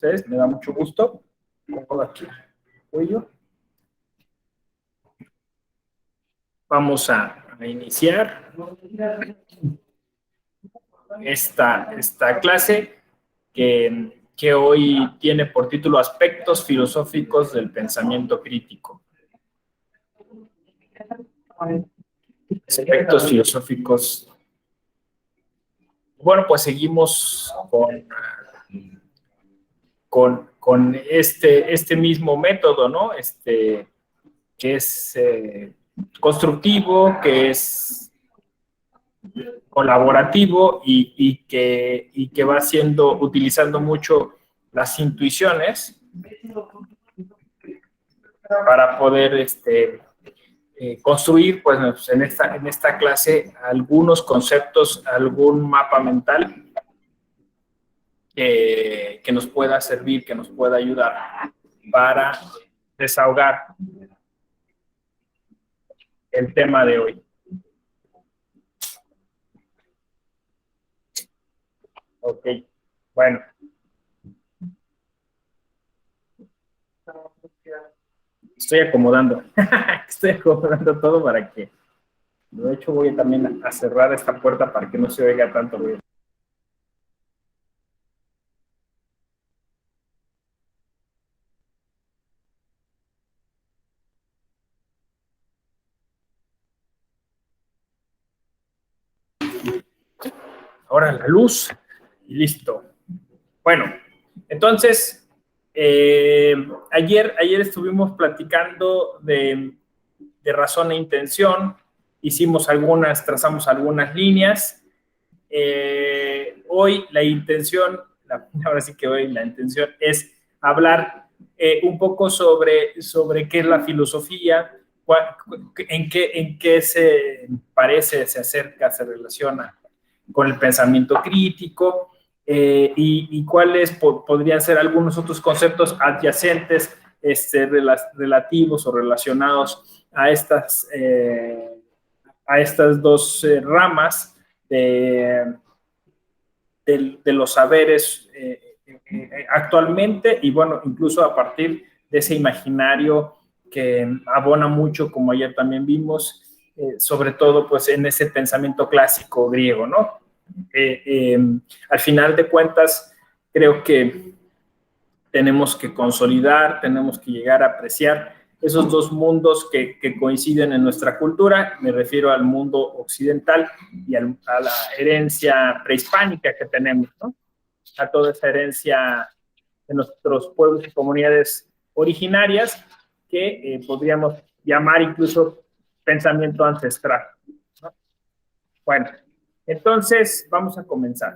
ustedes, me da mucho gusto. Pongo aquí el cuello. Vamos a iniciar esta clase que hoy tiene por título Aspectos filosóficos del pensamiento crítico. Aspectos filosóficos. Bueno, pues seguimos con este mismo método, ¿no? Que es constructivo, que es colaborativo y que va utilizando mucho las intuiciones para poder construir, pues, en esta clase algunos conceptos, algún mapa mental que nos pueda servir, que nos pueda ayudar para desahogar el tema de hoy. Ok, bueno. Estoy acomodando todo para que, de hecho voy también a cerrar esta puerta para que no se oiga tanto ruido. Ahora la luz y listo. Bueno, entonces, ayer estuvimos platicando de razón e intención, trazamos algunas líneas. Hoy la intención es hablar un poco sobre qué es la filosofía, en qué se parece, se acerca, se relaciona con el pensamiento crítico, y cuáles podrían ser algunos otros conceptos adyacentes, relativos o relacionados a estas dos ramas de los saberes actualmente, y bueno, incluso a partir de ese imaginario que abona mucho, como ayer también vimos, sobre todo pues en ese pensamiento clásico griego, ¿no? Al final de cuentas, creo que tenemos que consolidar, tenemos que llegar a apreciar esos dos mundos que coinciden en nuestra cultura. Me refiero al mundo occidental y a la herencia prehispánica que tenemos, ¿no? A toda esa herencia de nuestros pueblos y comunidades originarias que podríamos llamar incluso pensamiento ancestral, ¿no? Bueno, entonces vamos a comenzar.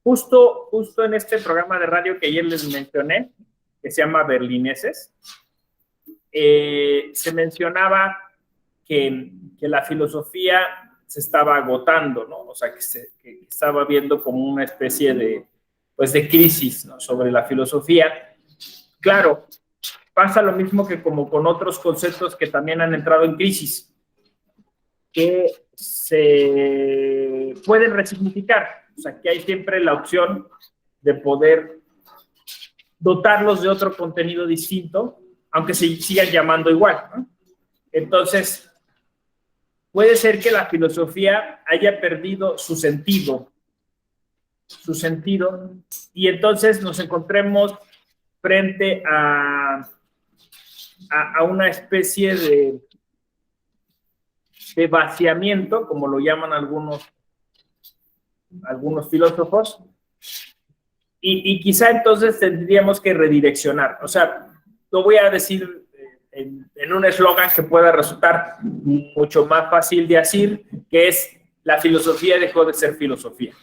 Justo en este programa de radio que ayer les mencioné, que se llama Berlineses, se mencionaba que la filosofía se estaba agotando, ¿no? O sea, que estaba viendo como una especie de crisis, ¿no?, sobre la filosofía. Claro, pasa lo mismo que como con otros conceptos que también han entrado en crisis, que se pueden resignificar. O sea, que hay siempre la opción de poder dotarlos de otro contenido distinto, aunque se sigan llamando igual, ¿no? Entonces, puede ser que la filosofía haya perdido su sentido, y entonces nos encontremos frente a una especie de vaciamiento, como lo llaman algunos filósofos, y quizá entonces tendríamos que redireccionar. O sea, lo voy a decir en un eslogan que pueda resultar mucho más fácil de decir, que es: la filosofía dejó de ser filosofía.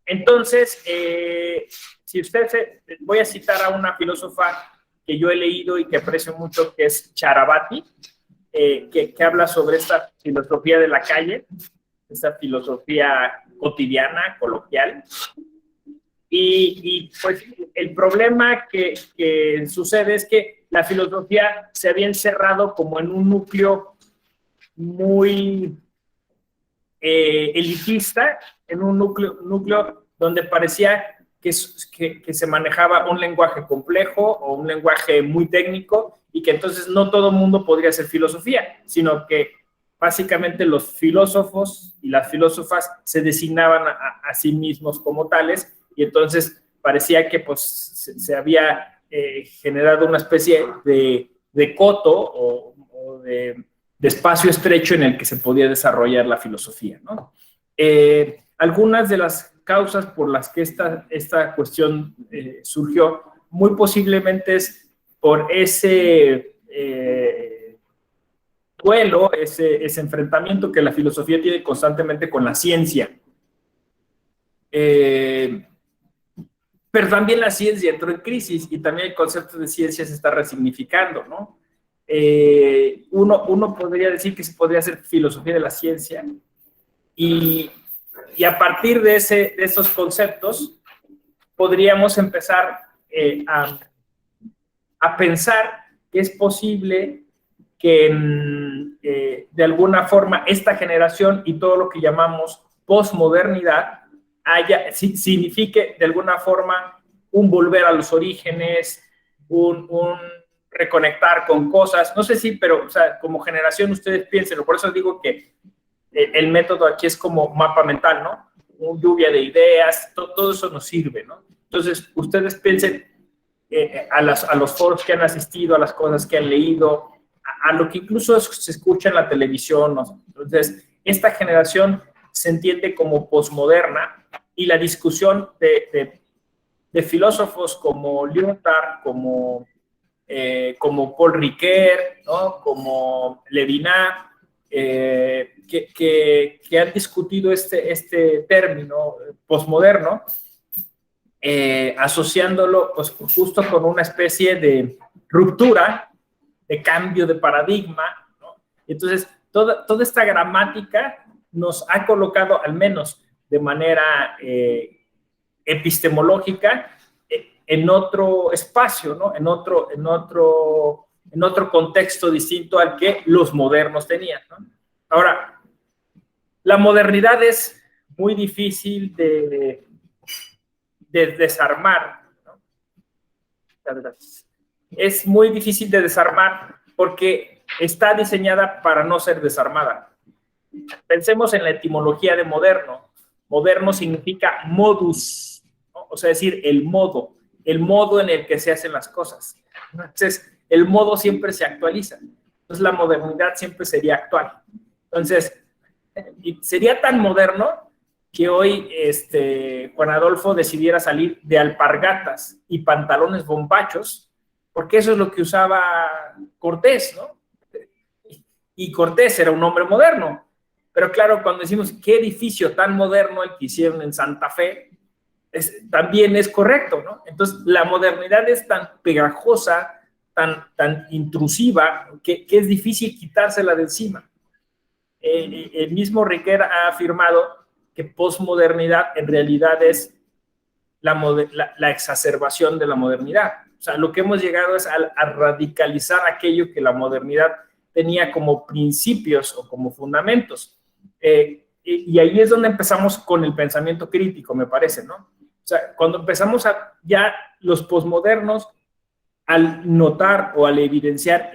Entonces, si voy a citar a una filósofa que yo he leído y que aprecio mucho, que es Chakrabarti, que habla sobre esta filosofía de la calle, esta filosofía cotidiana, coloquial. Y pues el problema que sucede es que la filosofía se había encerrado como en un núcleo muy elitista, en un núcleo donde parecía que se manejaba un lenguaje complejo o un lenguaje muy técnico y que entonces no todo el mundo podría hacer filosofía, sino que básicamente los filósofos y las filósofas se designaban a sí mismos como tales y entonces parecía que pues, se había generado una especie de coto o de espacio estrecho en el que se podía desarrollar la filosofía, ¿no? Algunas de las causas por las que esta cuestión surgió, muy posiblemente es por ese duelo, ese enfrentamiento que la filosofía tiene constantemente con la ciencia. Pero también la ciencia entró en crisis y también el concepto de ciencia se está resignificando, ¿no? Uno podría decir que se podría hacer filosofía de la ciencia y a partir de esos conceptos podríamos empezar a pensar que es posible que de alguna forma esta generación y todo lo que llamamos posmodernidad signifique de alguna forma un volver a los orígenes, un reconectar con cosas, no sé si, pero o sea, como generación ustedes piénsenlo, por eso digo que el método aquí es como mapa mental, ¿no? Lluvia de ideas, todo eso nos sirve, ¿no? Entonces, ustedes piensen a los foros que han asistido, a las cosas que han leído, a lo que incluso se escucha en la televisión, ¿no? Entonces, esta generación se entiende como posmoderna y la discusión de filósofos como Lyotard, como Paul Ricoeur, ¿no? Como Levinas, que han discutido este término posmoderno, asociándolo pues, justo con una especie de ruptura, de cambio de paradigma, ¿no? Entonces, toda esta gramática nos ha colocado, al menos de manera epistemológica, en otro espacio, ¿no? En otro contexto distinto al que los modernos tenían, ¿no? Ahora, la modernidad es muy difícil de desarmar, ¿no? Es muy difícil de desarmar porque está diseñada para no ser desarmada. Pensemos en la etimología de moderno. Moderno significa modus, ¿no? O sea, decir, el modo en el que se hacen las cosas. Entonces, el modo siempre se actualiza. Entonces, la modernidad siempre sería actual. Entonces, sería tan moderno que hoy Juan Adolfo decidiera salir de alpargatas y pantalones bombachos, porque eso es lo que usaba Cortés, ¿no? Y Cortés era un hombre moderno. Pero claro, cuando decimos qué edificio tan moderno el que hicieron en Santa Fe, también es correcto, ¿no? Entonces, la modernidad es tan pegajosa, tan intrusiva, que es difícil quitársela de encima. El mismo Ricoeur ha afirmado que posmodernidad en realidad es la exacerbación de la modernidad. O sea, lo que hemos llegado es a radicalizar aquello que la modernidad tenía como principios o como fundamentos. Y ahí es donde empezamos con el pensamiento crítico, me parece, ¿no? O sea, cuando empezamos ya los posmodernos, al notar o al evidenciar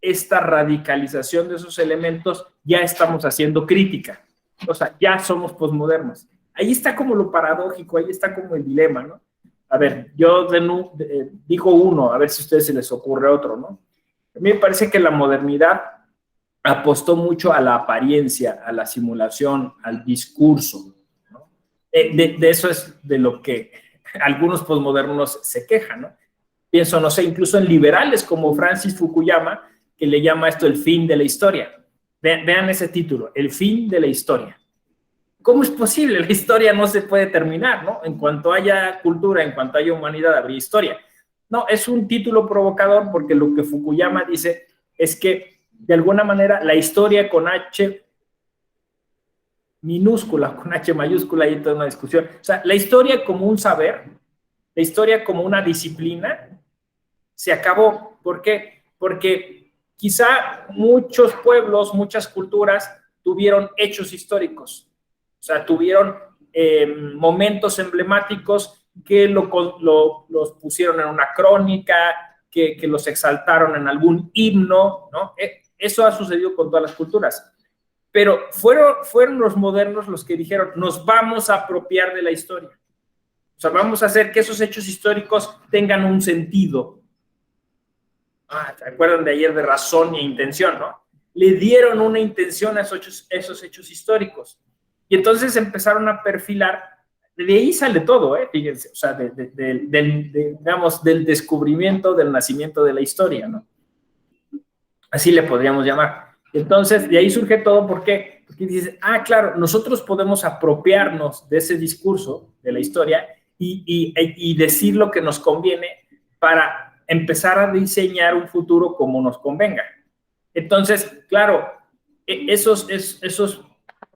esta radicalización de esos elementos, ya estamos haciendo crítica. O sea, ya somos posmodernos. Ahí está como lo paradójico, ahí está como el dilema, ¿no? A ver, yo digo uno, a ver si a ustedes se les ocurre otro, ¿no? A mí me parece que la modernidad apostó mucho a la apariencia, a la simulación, al discurso, ¿no? De eso es de lo que algunos posmodernos se quejan, ¿no? Pienso, no sé, incluso en liberales como Francis Fukuyama, que le llama esto el fin de la historia. Vean ese título, el fin de la historia. ¿Cómo es posible? La historia no se puede terminar, ¿no? En cuanto haya cultura, en cuanto haya humanidad, habría historia. No, es un título provocador porque lo que Fukuyama dice es que, de alguna manera, la historia con H minúscula, con H mayúscula, y toda una discusión. O sea, la historia como un saber, la historia como una disciplina, se acabó. ¿Por qué? Porque quizá muchos pueblos, muchas culturas tuvieron hechos históricos, o sea, tuvieron momentos emblemáticos que los pusieron en una crónica, que los exaltaron en algún himno, ¿no? Eso ha sucedido con todas las culturas. Pero fueron los modernos los que dijeron, nos vamos a apropiar de la historia. O sea, vamos a hacer que esos hechos históricos tengan un sentido. ¿Se acuerdan de ayer de razón e intención, no? Le dieron una intención a esos hechos históricos. Y entonces empezaron a perfilar, de ahí sale todo, fíjense, o sea, digamos, del descubrimiento, del nacimiento de la historia, ¿no? Así le podríamos llamar. Entonces, de ahí surge todo, ¿por qué? Porque dices, claro, nosotros podemos apropiarnos de ese discurso, de la historia, y decir lo que nos conviene para empezar a diseñar un futuro como nos convenga. Entonces, claro, esos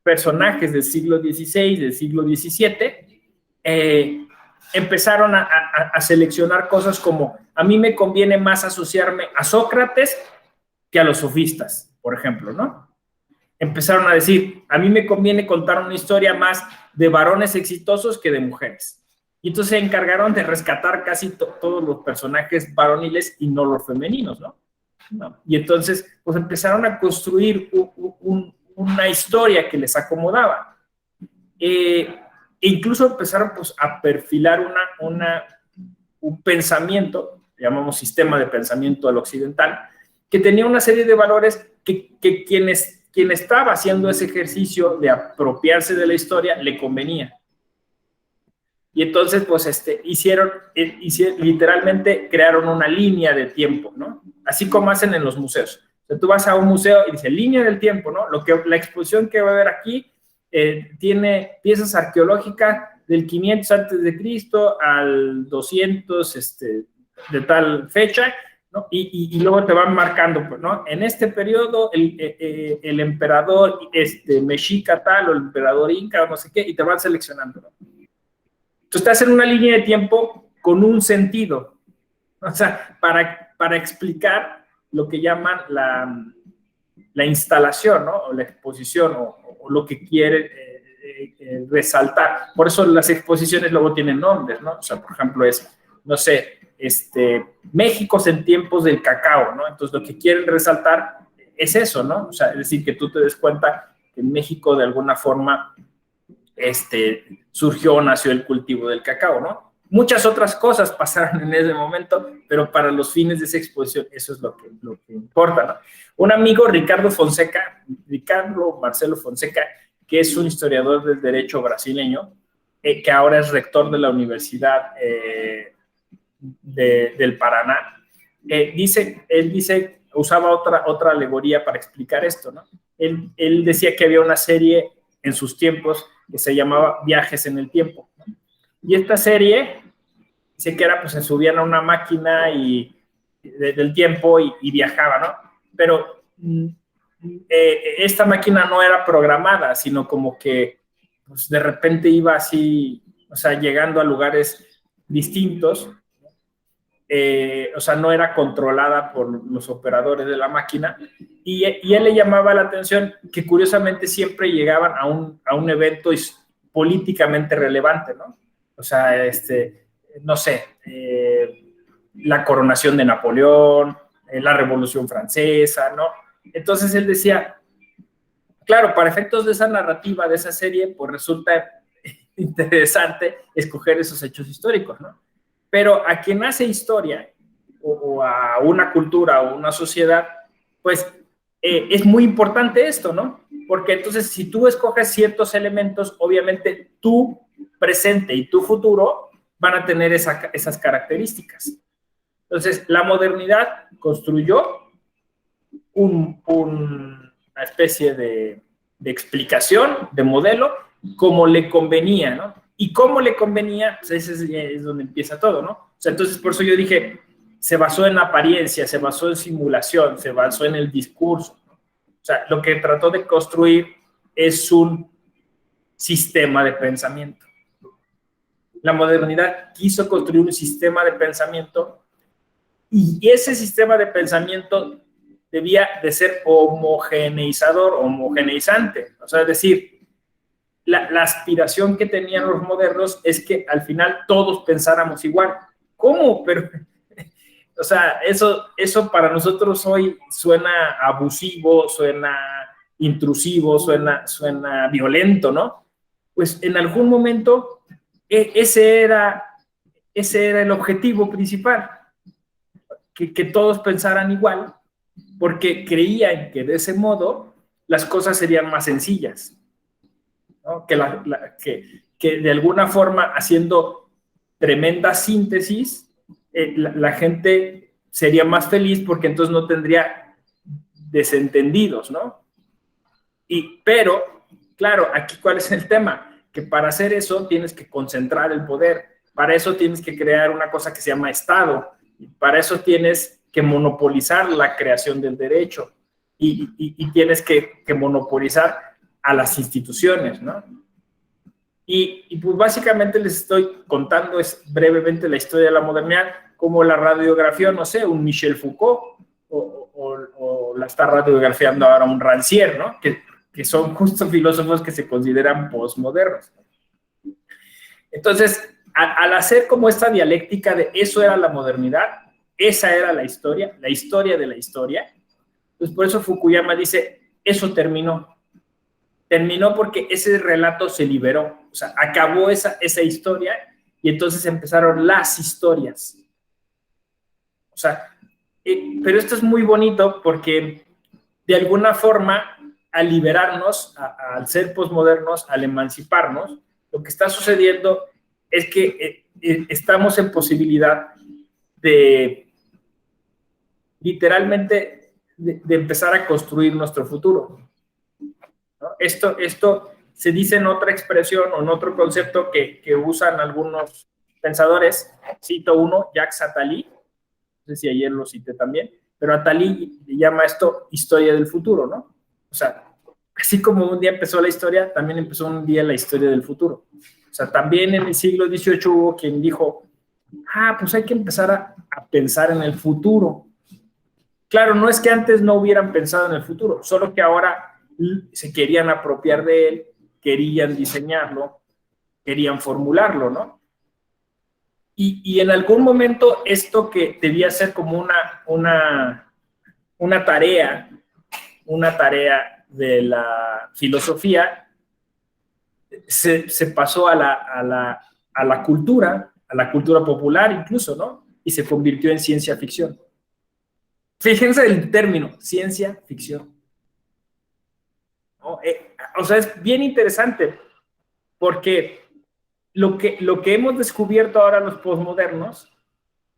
personajes del siglo XVI, del siglo XVII, empezaron a seleccionar cosas como, a mí me conviene más asociarme a Sócrates que a los sofistas, por ejemplo, ¿no? Empezaron a decir, a mí me conviene contar una historia más de varones exitosos que de mujeres. Y entonces se encargaron de rescatar casi todos los personajes varoniles y no los femeninos, ¿no? Y entonces, pues empezaron a construir una historia que les acomodaba. Incluso empezaron pues, a perfilar un pensamiento, llamamos sistema de pensamiento al occidental, que tenía una serie de valores que quien estaba haciendo ese ejercicio de apropiarse de la historia le convenía. Y entonces, pues, hicieron, literalmente crearon una línea de tiempo, ¿no? Así como hacen en los museos. O sea, tú vas a un museo y dice, línea del tiempo, ¿no? La exposición que va a haber aquí tiene piezas arqueológicas del 500 antes de Cristo al 200 de tal fecha, ¿no? Y luego te van marcando, ¿no? En este periodo el emperador mexica tal o el emperador inca o no sé qué, y te van seleccionando, ¿no? Entonces te hacen una línea de tiempo con un sentido, o sea, para explicar lo que llaman la instalación, ¿no? O la exposición, o lo que quieren resaltar. Por eso las exposiciones luego tienen nombres, ¿no? O sea, por ejemplo, no sé, México en tiempos del cacao, ¿no? Entonces lo que quieren resaltar es eso, ¿no? O sea, es decir, que tú te des cuenta que en México de alguna forma nació el cultivo del cacao, ¿no? Muchas otras cosas pasaron en ese momento, pero para los fines de esa exposición eso es lo que importa, ¿no? Un amigo, Ricardo Marcelo Fonseca, que es un historiador del derecho brasileño, que ahora es rector de la Universidad del Paraná, él dice, usaba otra alegoría para explicar esto, ¿no? Él decía que había una serie en sus tiempos que se llamaba Viajes en el Tiempo, ¿no? Y esta serie, dice que era, pues se subían a una máquina del tiempo y viajaba, ¿no? Pero esta máquina no era programada, sino como que pues, de repente iba así, o sea, llegando a lugares distintos, o sea, no era controlada por los operadores de la máquina, y él le llamaba la atención que curiosamente siempre llegaban a un evento políticamente relevante, ¿no? O sea, no sé, la coronación de Napoleón, la Revolución Francesa, ¿no? Entonces él decía, claro, para efectos de esa narrativa, de esa serie, pues resulta interesante escoger esos hechos históricos, ¿no? Pero a quien hace historia o a una cultura o una sociedad, pues es muy importante esto, ¿no? Porque entonces si tú escoges ciertos elementos, obviamente tu presente y tu futuro van a tener esas características. Entonces, la modernidad construyó una especie de explicación, de modelo, como le convenía, ¿no? Y cómo le convenía, pues ese es donde empieza todo, ¿no? O sea, entonces por eso yo dije, se basó en apariencia, se basó en simulación, se basó en el discurso, ¿no? O sea, lo que trató de construir es un sistema de pensamiento. La modernidad quiso construir un sistema de pensamiento y ese sistema de pensamiento debía de ser homogeneizador, homogeneizante. O sea, es decir, la aspiración que tenían los modernos es que al final todos pensáramos igual. ¿Cómo? Pero, o sea, eso para nosotros hoy suena abusivo, suena intrusivo, suena violento, ¿no? Pues en algún momento ese era el objetivo principal, que todos pensaran igual, porque creían que de ese modo las cosas serían más sencillas, ¿no? Que de alguna forma, haciendo tremenda síntesis, la gente sería más feliz porque entonces no tendría desentendidos, ¿no? Pero, claro, aquí ¿cuál es el tema? Que para hacer eso tienes que concentrar el poder, para eso tienes que crear una cosa que se llama Estado, para eso tienes que monopolizar la creación del derecho y tienes que monopolizar a las instituciones, ¿no? Pues básicamente les estoy contando brevemente la historia de la modernidad, como la radiografía, no sé, un Michel Foucault, o la está radiografiando ahora un Rancière, ¿no? Que son justo filósofos que se consideran postmodernos. Entonces, al hacer como esta dialéctica de eso era la modernidad, esa era la historia de la historia, pues por eso Fukuyama dice, eso terminó porque ese relato se liberó, o sea, acabó esa historia y entonces empezaron las historias. O sea, pero esto es muy bonito porque de alguna forma, al liberarnos, al ser posmodernos, al emanciparnos, lo que está sucediendo es que estamos en posibilidad de literalmente de empezar a construir nuestro futuro, ¿no? Esto se dice en otra expresión o en otro concepto que usan algunos pensadores. Cito uno, Jacques Attali, no sé si ayer lo cité también, pero Attali llama esto historia del futuro, ¿no? O sea, así como un día empezó la historia, también empezó un día la historia del futuro. O sea, también en el siglo XVIII hubo quien dijo, pues hay que empezar a pensar en el futuro. Claro, no es que antes no hubieran pensado en el futuro, solo que ahora se querían apropiar de él, querían diseñarlo, querían formularlo, ¿no? Y en algún momento esto que debía ser como una tarea de la filosofía, se pasó a la cultura popular incluso, ¿no? Y se convirtió en ciencia ficción. Fíjense el término, ciencia ficción, ¿no? O sea, es bien interesante porque lo que hemos descubierto ahora los posmodernos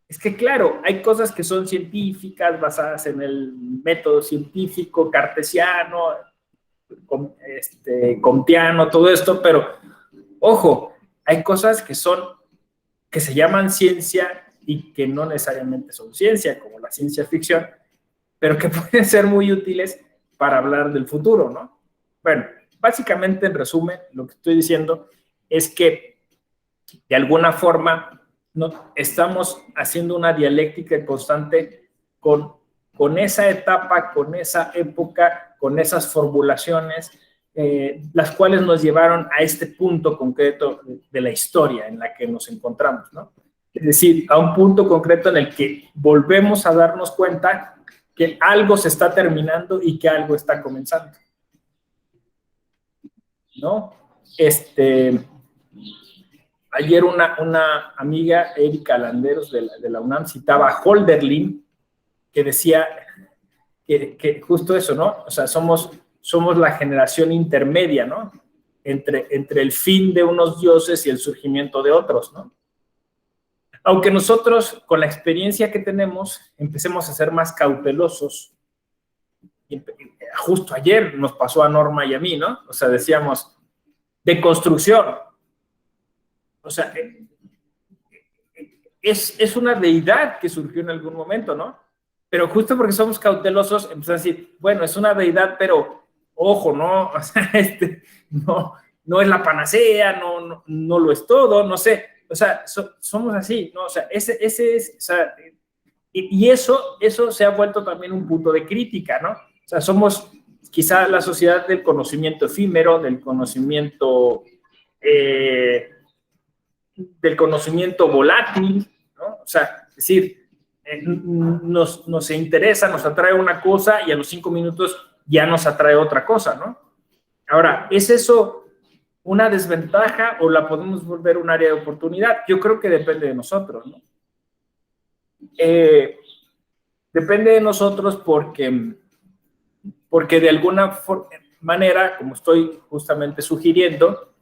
es que, claro, hay cosas que son científicas, basadas en el método científico cartesiano, comtiano, todo esto, pero, ojo, hay cosas que se llaman ciencia y que no necesariamente son ciencia, como la ciencia ficción, pero que pueden ser muy útiles para hablar del futuro, ¿no? Bueno, básicamente, en resumen, lo que estoy diciendo es que, de alguna forma, ¿no?, estamos haciendo una dialéctica constante con esa etapa, con esa época, con esas formulaciones, las cuales nos llevaron a este punto concreto de la historia en la que nos encontramos, ¿no? Es decir, a un punto concreto en el que volvemos a darnos cuenta que algo se está terminando y que algo está comenzando, ¿no? Ayer una amiga, Erika Landeros, de la UNAM, citaba a Hölderlin, que decía que justo eso, ¿no? O sea, somos la generación intermedia, ¿no? Entre el fin de unos dioses y el surgimiento de otros, ¿no? Aunque nosotros, con la experiencia que tenemos, empecemos a ser más cautelosos. Justo ayer nos pasó a Norma y a mí, ¿no? O sea, decíamos, de construcción. O sea, es una deidad que surgió en algún momento, ¿no? Pero justo porque somos cautelosos, empezamos a decir, bueno, es una deidad, pero ojo, ¿no? O sea, no es la panacea, no lo es todo, no sé. O sea, somos así, ¿no? O sea, ese es, o sea, Y eso se ha vuelto también un punto de crítica, ¿no? O sea, somos quizá la sociedad del conocimiento efímero, del conocimiento volátil, ¿no? O sea, es decir, nos interesa, nos atrae una cosa y a los 5 minutos ya nos atrae otra cosa, ¿no? Ahora, ¿es eso una desventaja o la podemos volver un área de oportunidad? Yo creo que depende de nosotros, ¿no? Depende de nosotros porque de alguna manera, como estoy justamente sugiriendo,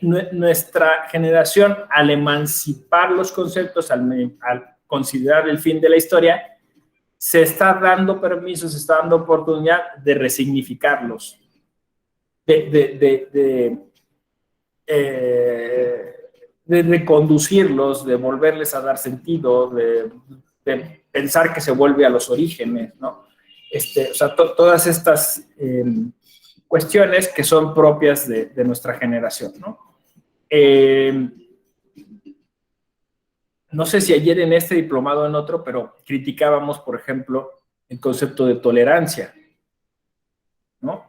nuestra generación, al emancipar los conceptos, al considerar el fin de la historia, se está dando permiso, se está dando oportunidad de resignificarlos, de reconducirlos, de volverles a dar sentido, de pensar que se vuelve a los orígenes, ¿no? O sea, todas estas cuestiones que son propias de nuestra generación, ¿no? No sé si ayer en este diplomado o en otro, pero criticábamos, por ejemplo, el concepto de tolerancia, ¿no?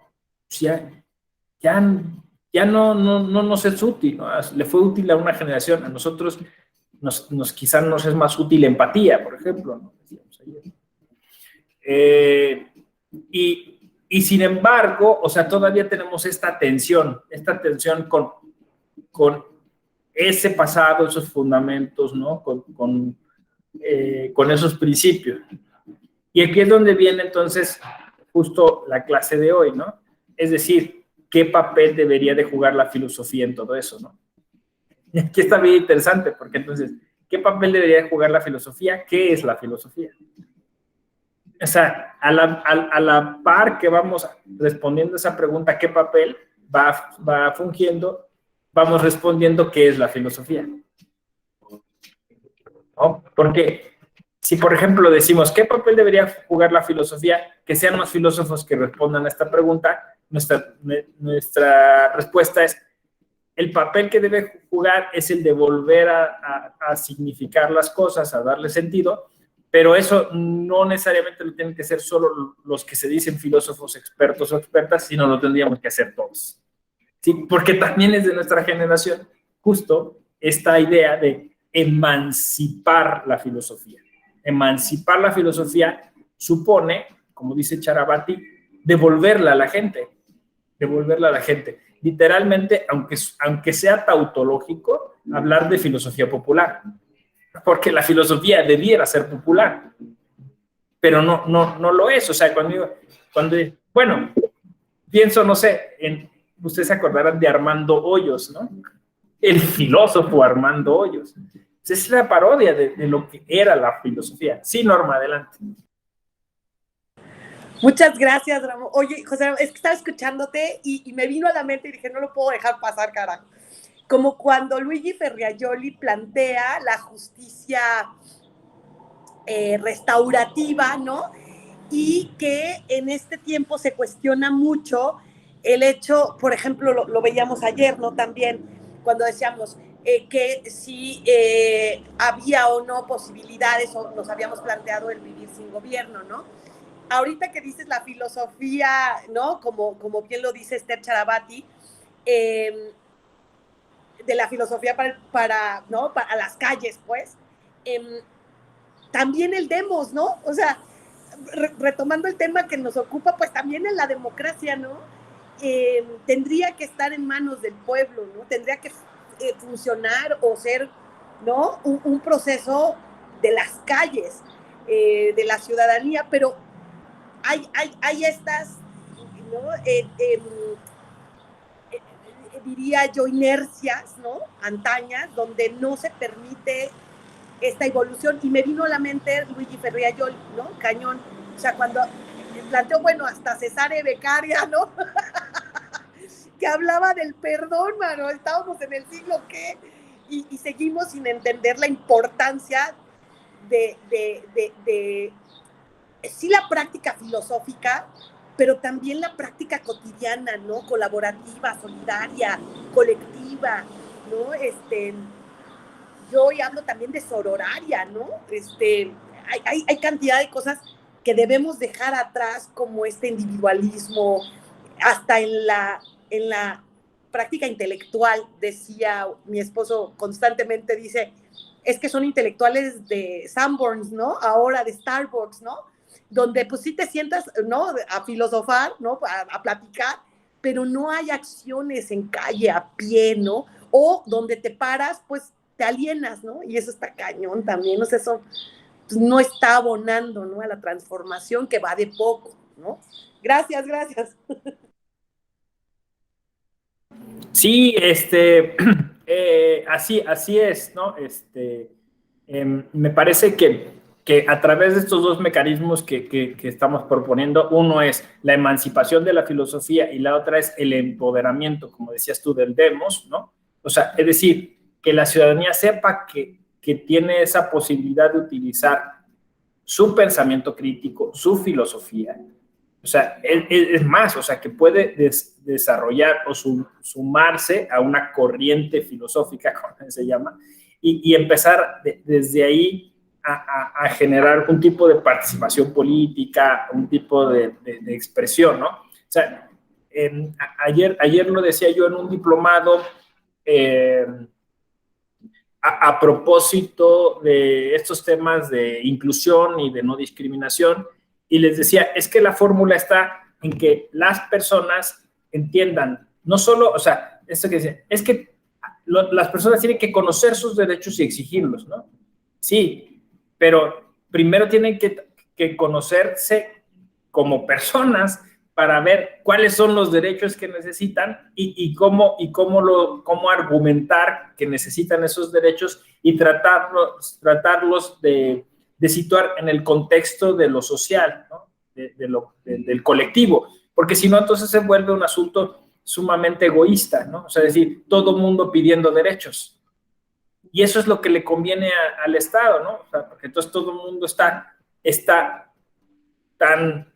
Ya no nos es útil, ¿no? Le fue útil a una generación, a nosotros quizás nos es más útil empatía, por ejemplo, ¿no? Decíamos ayer. Y sin embargo, o sea, todavía tenemos esta tensión con ese pasado, esos fundamentos, ¿no? Con esos principios. Y aquí es donde viene entonces justo la clase de hoy, ¿no? Es decir, ¿qué papel debería de jugar la filosofía en todo eso, ¿no? Y aquí está bien interesante, porque entonces, ¿qué papel debería de jugar la filosofía? ¿Qué es la filosofía? O sea, a la par que vamos respondiendo esa pregunta, ¿qué papel va fungiendo? Vamos respondiendo qué es la filosofía, ¿no? Porque si, por ejemplo, decimos, ¿qué papel debería jugar la filosofía? Que sean los filósofos que respondan a esta pregunta, nuestra respuesta es, el papel que debe jugar es el de volver a significar las cosas, a darle sentido, pero eso no necesariamente lo tienen que ser solo los que se dicen filósofos expertos o expertas, sino lo tendríamos que hacer todos. ¿Sí? Porque también es de nuestra generación justo esta idea de emancipar la filosofía. Emancipar la filosofía supone, como dice Charavati, devolverla a la gente. Literalmente, aunque sea tautológico, hablar de filosofía popular, porque la filosofía debiera ser popular, pero no lo es. O sea, bueno, pienso, no sé, ustedes se acordarán de Armando Hoyos, ¿no? El filósofo Armando Hoyos. Es la parodia de lo que era la filosofía. Sí, Norma, adelante. Muchas gracias, Ramón. Oye, José, es que estaba escuchándote y me vino a la mente y dije, no lo puedo dejar pasar, carajo. Como cuando Luigi Ferrajoli plantea la justicia restaurativa, ¿no? Y que en este tiempo se cuestiona mucho el hecho, por ejemplo, lo veíamos ayer, ¿no? También, cuando decíamos que si había o no posibilidades, o nos habíamos planteado el vivir sin gobierno, ¿no? Ahorita que dices la filosofía, ¿no? Como bien lo dice Esther Charavati, de la filosofía para las calles, pues, también el demos, ¿no? O sea, retomando el tema que nos ocupa, pues también en la democracia, ¿no? Tendría que estar en manos del pueblo, ¿no? Tendría que funcionar o ser, ¿no? Un proceso de las calles, de la ciudadanía, pero hay estas, ¿no? Diría yo, inercias, ¿no? Antañas, donde no se permite esta evolución. Y me vino a la mente Luigi Ferrajoli, ¿no? Cañón. O sea, cuando planteó, bueno, hasta Cesare Beccaria, ¿no? Que hablaba del perdón, mano. Estábamos en el siglo ¿qué? Y seguimos sin entender la importancia de sí, la práctica filosófica, pero también la práctica cotidiana, ¿no? Colaborativa, solidaria, colectiva, ¿no? Yo hoy hablo también de sororaria, ¿no? hay cantidad de cosas que debemos dejar atrás, como este individualismo, hasta en la práctica intelectual. Decía mi esposo, constantemente dice, es que son intelectuales de Sanborns, ¿no? Ahora de Starbucks, ¿no? Donde pues sí te sientas, ¿no? A filosofar, ¿no? A platicar, pero no hay acciones en calle, a pie, ¿no? O donde te paras, pues te alienas, ¿no? Y eso está cañón también, o sea, eso pues, no está abonando, ¿no? A la transformación que va de poco, ¿no? Gracias, gracias. Sí, así es, ¿no? Me parece que a través de estos dos mecanismos que estamos proponiendo, uno es la emancipación de la filosofía y la otra es el empoderamiento, como decías tú, del demos, ¿no? O sea, es decir, que la ciudadanía sepa que tiene esa posibilidad de utilizar su pensamiento crítico, su filosofía. O sea, es más, o sea, que puede desarrollar o sumarse a una corriente filosófica, como se llama, y empezar desde ahí a generar un tipo de participación política, un tipo de expresión, ¿no? O sea, ayer lo decía yo en un diplomado, a propósito de estos temas de inclusión y de no discriminación, y les decía, es que la fórmula está en que las personas entiendan, no solo, o sea, esto que dice, es que las personas tienen que conocer sus derechos y exigirlos, ¿no? Sí, pero primero tienen que conocerse como personas para ver cuáles son los derechos que necesitan y cómo argumentar que necesitan esos derechos y tratarlos de situar en el contexto de lo social, ¿no? Del colectivo, porque si no, entonces se vuelve un asunto sumamente egoísta, ¿no? O sea, es decir, todo mundo pidiendo derechos. Y eso es lo que le conviene al Estado, ¿no? O sea, porque entonces todo el mundo está tan,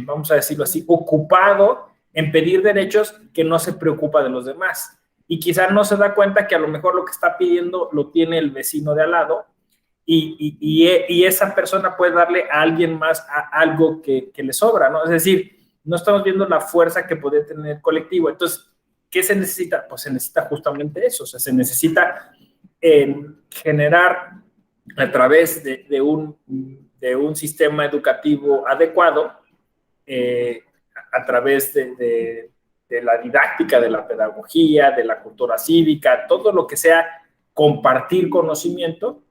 vamos a decirlo así, ocupado en pedir derechos que no se preocupa de los demás. Y quizás no se da cuenta que a lo mejor lo que está pidiendo lo tiene el vecino de al lado y esa persona puede darle a alguien más algo que le sobra, ¿no? Es decir, no estamos viendo la fuerza que puede tener el colectivo. Entonces, ¿qué se necesita? Pues se necesita justamente eso, o sea, se necesita generar a través de un sistema educativo adecuado, a través de la didáctica, de la pedagogía, de la cultura cívica, todo lo que sea compartir conocimiento,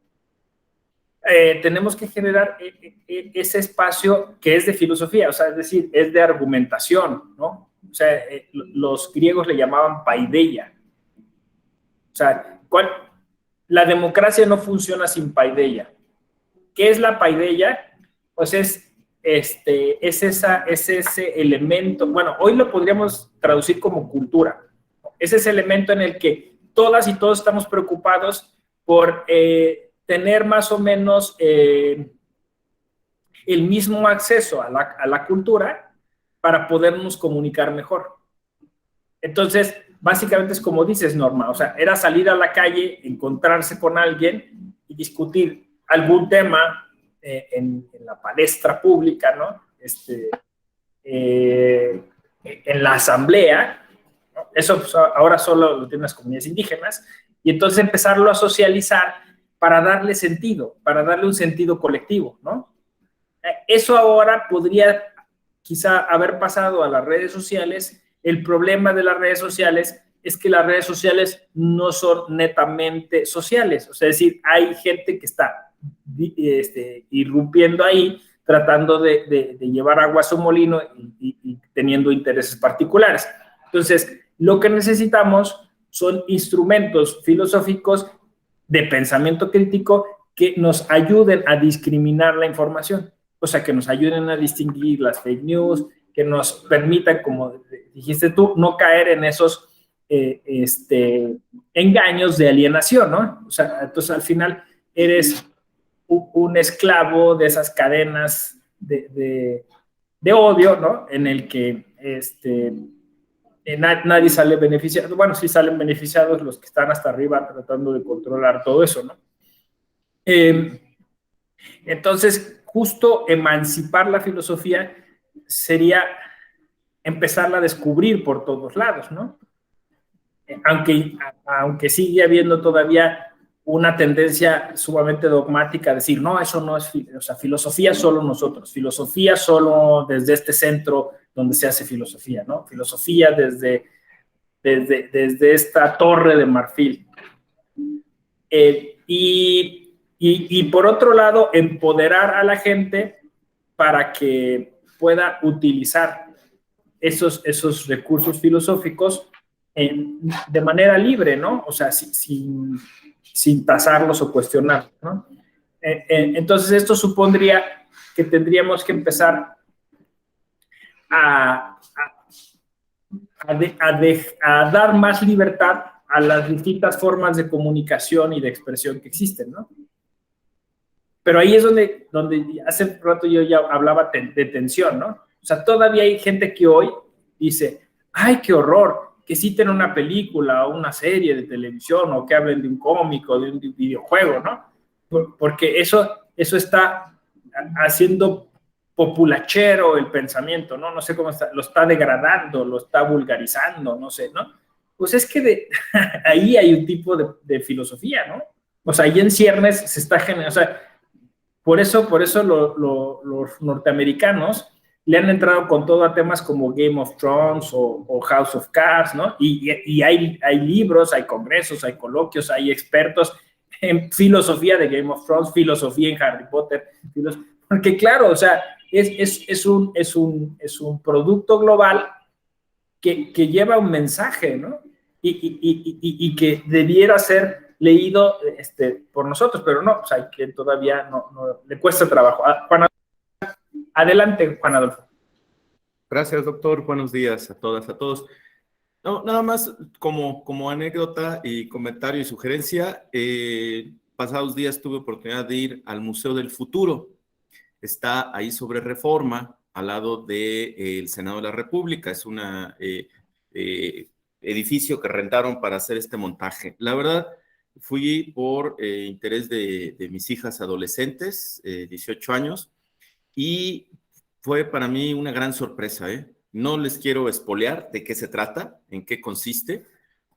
tenemos que generar ese espacio que es de filosofía, o sea, es decir, es de argumentación, ¿no? O sea, los griegos le llamaban paideia. O sea, la democracia no funciona sin paideia. ¿Qué es la paideia? Pues es ese elemento, bueno, hoy lo podríamos traducir como cultura. Es ese elemento en el que todas y todos estamos preocupados por tener más o menos el mismo acceso a la cultura para podernos comunicar mejor. Entonces, básicamente es como dices, Norma, o sea, era salir a la calle, encontrarse con alguien y discutir algún tema en la palestra pública, ¿no? En la asamblea, ¿no? Eso pues, ahora solo lo tienen las comunidades indígenas, y entonces empezarlo a socializar para darle sentido, para darle un sentido colectivo, ¿no? Eso ahora podría quizá haber pasado a las redes sociales. El problema de las redes sociales es que las redes sociales no son netamente sociales, o sea, es decir, hay gente que está irrumpiendo ahí, tratando de llevar agua a su molino y teniendo intereses particulares. Entonces, lo que necesitamos son instrumentos filosóficos de pensamiento crítico que nos ayuden a discriminar la información, o sea, que nos ayuden a distinguir las fake news, que nos permitan, como dijiste tú, no caer en esos engaños de alienación, ¿no? O sea, entonces al final eres un esclavo de esas cadenas de odio, ¿no? En el que nadie sale beneficiado. Bueno, sí salen beneficiados los que están hasta arriba tratando de controlar todo eso, ¿no? Entonces, justo emancipar la filosofía sería empezarla a descubrir por todos lados, ¿no? Aunque sigue habiendo todavía una tendencia sumamente dogmática a decir, no, eso no es, o sea, filosofía solo nosotros, filosofía solo desde este centro donde se hace filosofía, ¿no? Filosofía desde esta torre de marfil. Y por otro lado, empoderar a la gente para que pueda utilizar esos recursos filosóficos de manera libre, ¿no? O sea, sin tasarlos o cuestionarlos, ¿no? Entonces, esto supondría que tendríamos que empezar a dar más libertad a las distintas formas de comunicación y de expresión que existen, ¿no? Pero ahí es donde hace rato yo ya hablaba de tensión, ¿no? O sea, todavía hay gente que hoy dice, ay, qué horror, que citen una película o una serie de televisión o que hablen de un cómic o de un videojuego, ¿no? Porque eso está haciendo populachero el pensamiento, ¿no? No sé cómo está, lo está degradando, lo está vulgarizando, no sé, ¿no? Pues es que ahí hay un tipo de filosofía, ¿no? O sea, ahí en ciernes se está generando, o sea, por eso los norteamericanos le han entrado con todo a temas como Game of Thrones o House of Cards, ¿no? Y hay libros, hay congresos, hay coloquios, hay expertos en filosofía de Game of Thrones, filosofía en Harry Potter, porque claro, o sea, es un producto global que lleva un mensaje, ¿no? Y que debiera ser leído por nosotros, pero no, o sea, que todavía no le cuesta trabajo. Juan, adelante, Juan Adolfo. Gracias, doctor. Buenos días a todas, a todos. No, nada más como anécdota y comentario y sugerencia, pasados días tuve oportunidad de ir al Museo del Futuro. Está ahí sobre Reforma, al lado del Senado de la República. Es un edificio que rentaron para hacer este montaje. La verdad, fui por interés de mis hijas adolescentes, 18 años, y fue para mí una gran sorpresa, ¿eh? No les quiero espolear de qué se trata, en qué consiste,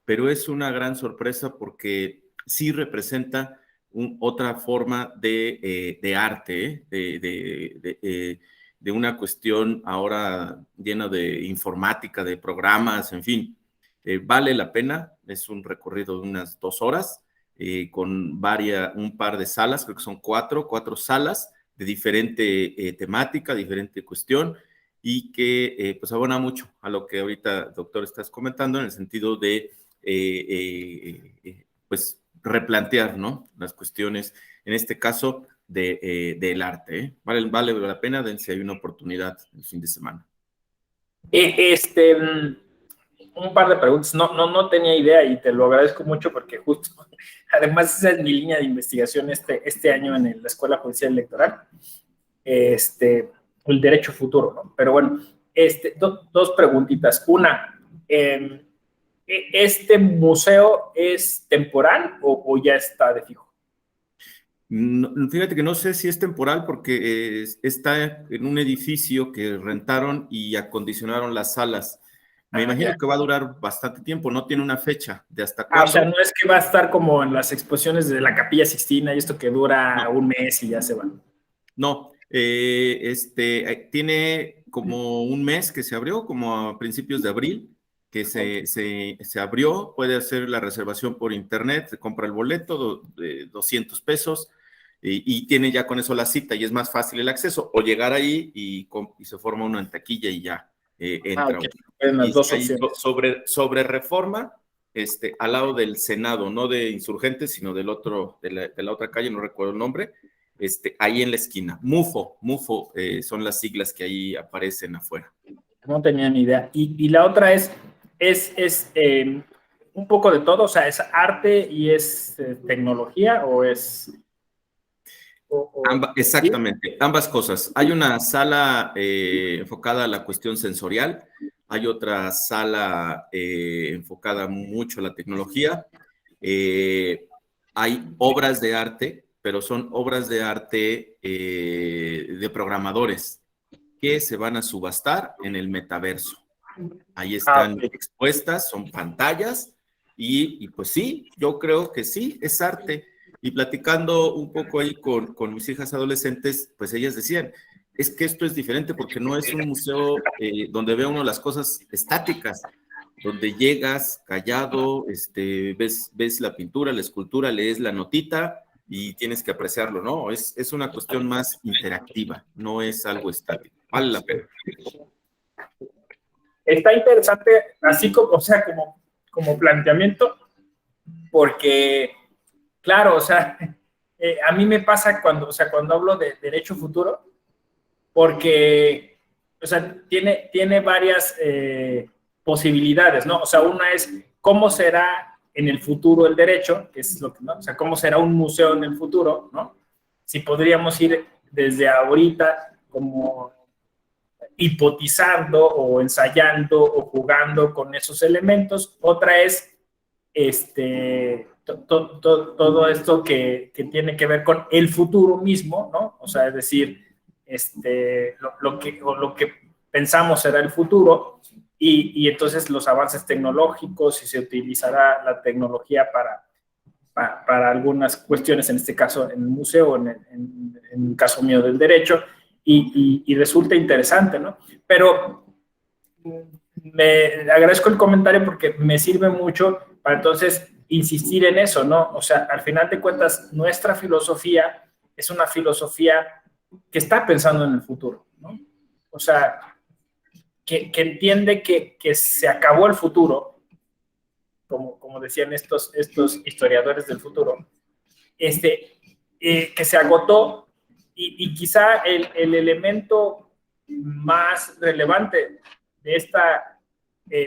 pero es una gran sorpresa porque sí representa otra forma de arte, de una cuestión ahora llena de informática, de programas, en fin. Vale la pena, es un recorrido de unas 2 horas, con un par de salas, creo que son cuatro salas de diferente temática, diferente cuestión, y que pues abona mucho a lo que ahorita, doctor, estás comentando, en el sentido de pues replantear, ¿no? Las cuestiones, en este caso, del arte, ¿eh? Vale la pena, dense hay una oportunidad el fin de semana. Un par de preguntas. No tenía idea y te lo agradezco mucho porque justo, además esa es mi línea de investigación este año en la Escuela Judicial Electoral, el derecho futuro, ¿no? Pero bueno, dos preguntitas. Una, ¿este museo es temporal o ya está de fijo? No, fíjate que no sé si es temporal porque está en un edificio que rentaron y acondicionaron las salas. Me imagino que va a durar bastante tiempo, no tiene una fecha de hasta cuándo. O sea, no es que va a estar como en las exposiciones de la Capilla Sixtina y esto que dura un mes y ya se va. No, tiene como un mes que se abrió, como a principios de abril, que se abrió. Puede hacer la reservación por internet, se compra el boleto de 200 pesos y tiene ya con eso la cita y es más fácil el acceso, o llegar ahí y se forma uno en taquilla y ya entra. Okay. Las dos sobre Reforma, al lado del Senado, no de Insurgentes, sino de la otra calle, no recuerdo el nombre, ahí en la esquina. MUFO son las siglas que ahí aparecen afuera. No tenía ni idea. Y la otra es un poco de todo, o sea, ¿es arte y es tecnología o es...? Exactamente, ¿sí? Ambas cosas. Hay una sala enfocada a la cuestión sensorial, hay otra sala enfocada mucho a la tecnología, hay obras de arte pero son obras de arte de programadores que se van a subastar en el metaverso. Ahí están expuestas, son pantallas, y pues sí, yo creo que sí, es arte. Y platicando un poco ahí con mis hijas adolescentes, pues ellas decían, es que esto es diferente porque no es un museo donde ve uno las cosas estáticas, donde llegas callado, ves la pintura, la escultura, lees la notita y tienes que apreciarlo, ¿no? Es una cuestión más interactiva, no es algo estático. Vale la pena. Está interesante, así como, o sea, como planteamiento, porque, claro, o sea, a mí me pasa cuando hablo de derecho futuro, porque, o sea, tiene varias posibilidades, ¿no? O sea, una es cómo será en el futuro el derecho, que es lo que, ¿no? O sea, cómo será un museo en el futuro, ¿no? Si podríamos ir desde ahorita como hipotizando o ensayando o jugando con esos elementos. Otra es todo esto que tiene que ver con el futuro mismo, ¿no? O sea, es decir, lo que pensamos será el futuro y entonces los avances tecnológicos y se utilizará la tecnología para algunas cuestiones, en este caso en el museo, en el caso mío del derecho, y resulta interesante, ¿no? Pero me agradezco el comentario porque me sirve mucho para entonces insistir en eso, ¿no? O sea, al final de cuentas, nuestra filosofía es una filosofía que está pensando en el futuro, ¿no? O sea, que entiende que se acabó el futuro, como decían estos historiadores del futuro, que se agotó y quizá el elemento más relevante de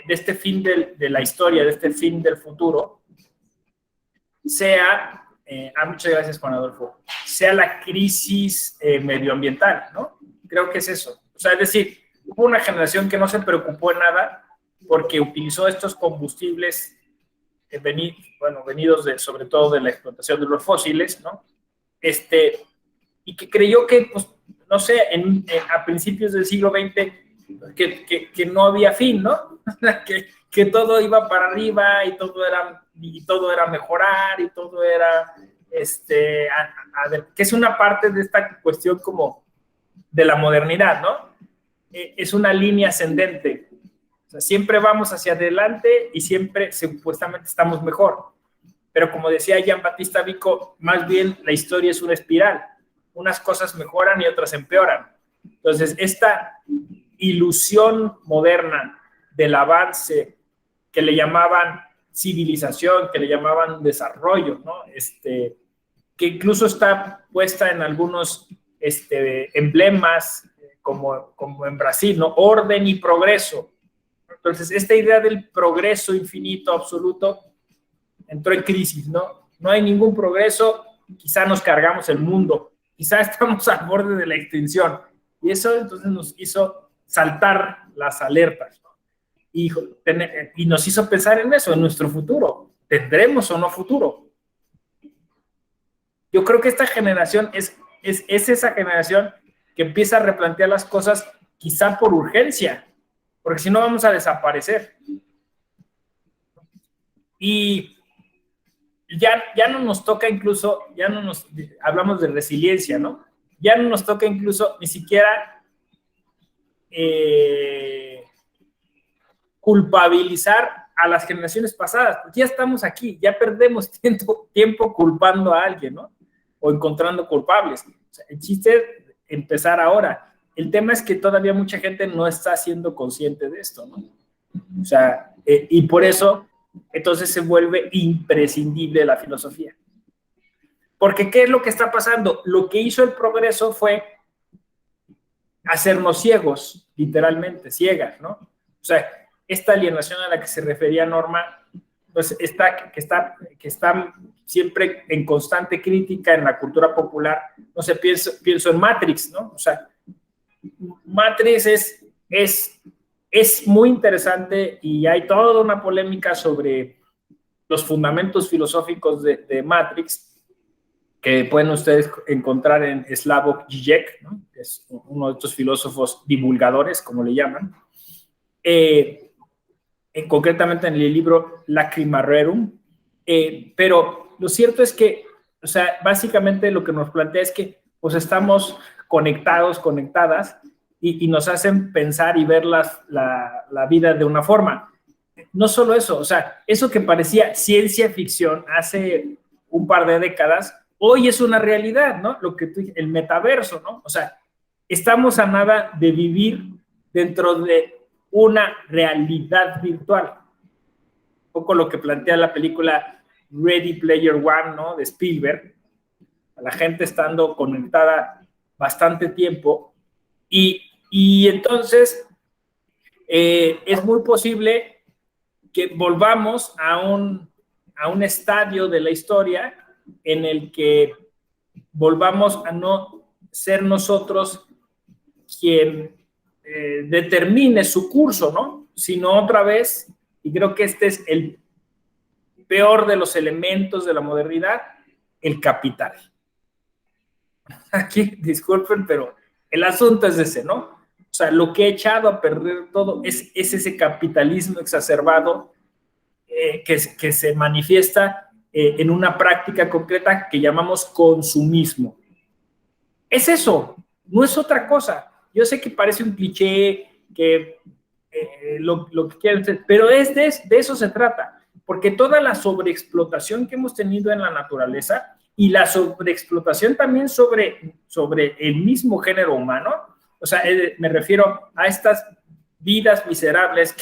este fin de la historia, de este fin del futuro, sea, muchas gracias Juan Adolfo, sea la crisis medioambiental, ¿no? Creo que es eso. O sea, es decir, hubo una generación que no se preocupó en nada porque utilizó estos combustibles venidos sobre todo de la explotación de los fósiles, ¿no? Y que creyó que, pues, no sé, a principios del siglo XX, que no había fin, ¿no? que todo iba para arriba y todo era mejorar y todo era, que es una parte de esta cuestión como de la modernidad, ¿no? Es una línea ascendente. O sea, siempre vamos hacia adelante y siempre supuestamente estamos mejor. Pero como decía Giambattista Vico, más bien la historia es una espiral. Unas cosas mejoran y otras empeoran. Entonces, esta ilusión moderna del avance que le llamaban civilización, que le llamaban desarrollo, ¿no? Que incluso está puesta en algunos emblemas, como en Brasil, ¿no? Orden y progreso. Entonces, esta idea del progreso infinito, absoluto, entró en crisis, ¿no? No hay ningún progreso, quizá nos cargamos el mundo, quizá estamos al borde de la extinción. Y eso entonces nos hizo saltar las alertas, ¿no? Y nos hizo pensar en eso, en nuestro futuro. ¿Tendremos o no futuro? Yo creo que esta generación es esa generación que empieza a replantear las cosas quizá por urgencia, porque si no vamos a desaparecer. Y ya no nos toca incluso, hablamos de resiliencia, ¿no? Ya no nos toca incluso ni siquiera culpabilizar a las generaciones pasadas, porque ya estamos aquí, ya perdemos tiempo culpando a alguien, ¿no? O encontrando culpables. O sea, el chiste es empezar ahora. El tema es que todavía mucha gente no está siendo consciente de esto, ¿no? O sea, y por eso entonces se vuelve imprescindible la filosofía. Porque ¿qué es lo que está pasando? Lo que hizo el progreso fue hacernos ciegos, literalmente, ciegas, ¿no? O sea, esta alienación a la que se refería Norma, pues que está siempre en constante crítica en la cultura popular. No sé, pienso en Matrix, ¿no? O sea, Matrix es muy interesante y hay toda una polémica sobre los fundamentos filosóficos de Matrix, que pueden ustedes encontrar en Slavoj Žižek, ¿no? Que es uno de estos filósofos divulgadores, como le llaman, concretamente en el libro Lacrima Rerum, pero lo cierto es que, o sea, básicamente lo que nos plantea es que pues estamos conectadas, y nos hacen pensar y ver la vida de una forma. No solo eso, o sea, eso que parecía ciencia ficción hace un par de décadas, hoy es una realidad, ¿no? Lo que el metaverso, ¿no? O sea, estamos a nada de vivir dentro de una realidad virtual. Un poco lo que plantea la película Ready Player One, ¿no? De Spielberg. A la gente estando conectada bastante tiempo y entonces es muy posible que volvamos a un estadio de la historia en el que volvamos a no ser nosotros quien determine su curso, ¿no? Sino otra vez, y creo que este es el peor de los elementos de la modernidad, el capital. Aquí, disculpen, pero el asunto es ese, ¿no? O sea, lo que ha echado a perder todo es ese capitalismo exacerbado que se manifiesta en una práctica concreta que llamamos consumismo. Es eso, no es otra cosa. Yo sé que parece un cliché, que lo que quieren hacer, pero de eso se trata, porque toda la sobreexplotación que hemos tenido en la naturaleza y la sobreexplotación también sobre el mismo género humano, o sea, me refiero a estas vidas miserables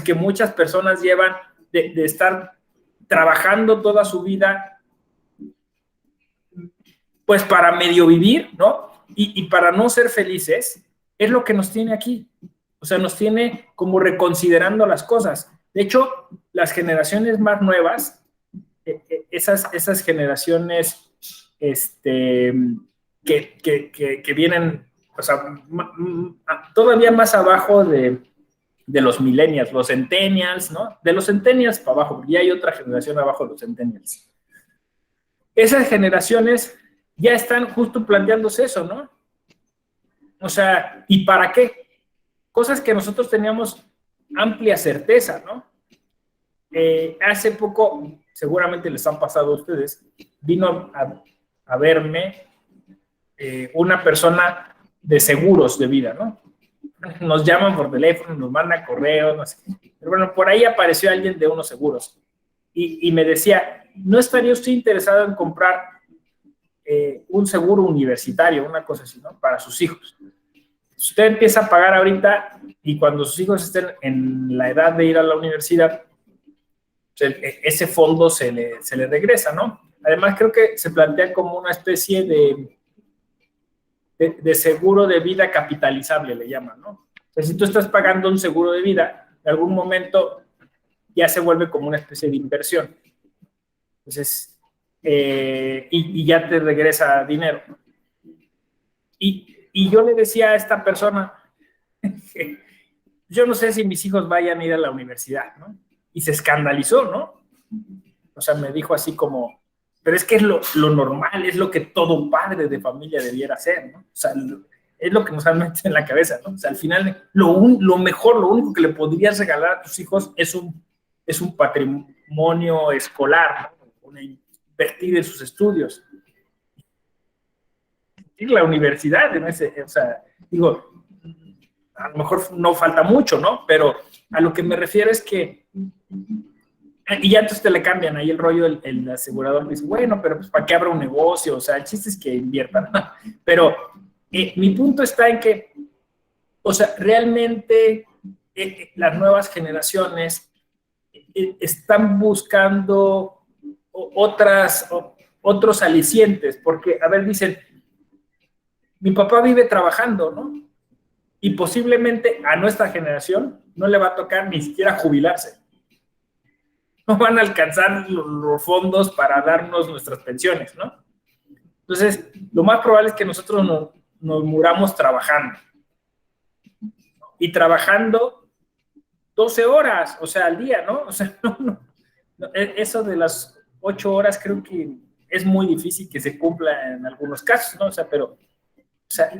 que muchas personas llevan de estar trabajando toda su vida pues para medio vivir, ¿no? Y para no ser felices, es lo que nos tiene aquí. O sea, nos tiene como reconsiderando las cosas. De hecho, las generaciones más nuevas, esas generaciones que vienen, o sea, todavía más abajo de los millennials, los centennials, ¿no? De los centennials para abajo, ya hay otra generación abajo de los centennials. Esas generaciones ya están justo planteándose eso, ¿no? O sea, ¿y para qué? Cosas que nosotros teníamos amplia certeza, ¿no? Hace poco, seguramente les han pasado a ustedes, vino a verme una persona de seguros de vida, ¿no? Nos llaman por teléfono, nos mandan correos, no sé. Pero bueno, por ahí apareció alguien de unos seguros y me decía, ¿no estaría usted interesado en comprar un seguro universitario, una cosa así, ¿no? Para sus hijos. Si usted empieza a pagar ahorita y cuando sus hijos estén en la edad de ir a la universidad, ese fondo se le regresa, ¿no? Además, creo que se plantea como una especie de seguro de vida capitalizable, le llaman, ¿no? O sea, si tú estás pagando un seguro de vida, en algún momento ya se vuelve como una especie de inversión. Entonces, y ya te regresa dinero. Y yo le decía a esta persona que yo no sé si mis hijos vayan a ir a la universidad, ¿no? Y se escandalizó, ¿no? O sea, me dijo así como, pero es que es lo normal, es lo que todo padre de familia debiera hacer, ¿no? O sea, es lo que nos han metido en la cabeza, ¿no? O sea, al final, lo mejor, lo único que le podrías regalar a tus hijos es un patrimonio escolar, ¿no? Invertir en sus estudios. Y la universidad, ¿no? O sea, digo, a lo mejor no falta mucho, ¿no? Pero a lo que me refiero es que, y ya entonces te le cambian ahí el rollo, el asegurador dice, bueno, pero pues ¿para qué abra un negocio? O sea, el chiste es que inviertan, ¿no? Pero mi punto está en que, o sea, realmente las nuevas generaciones están buscando otros alicientes, porque, a ver, dicen, mi papá vive trabajando, ¿no? Y posiblemente a nuestra generación no le va a tocar ni siquiera jubilarse. No van a alcanzar los fondos para darnos nuestras pensiones, ¿no? Entonces, lo más probable es que nosotros nos muramos trabajando. Y trabajando 12 horas, o sea, al día, ¿no? O sea, eso de las 8 horas creo que es muy difícil que se cumpla en algunos casos, ¿no? O sea, pero, o sea,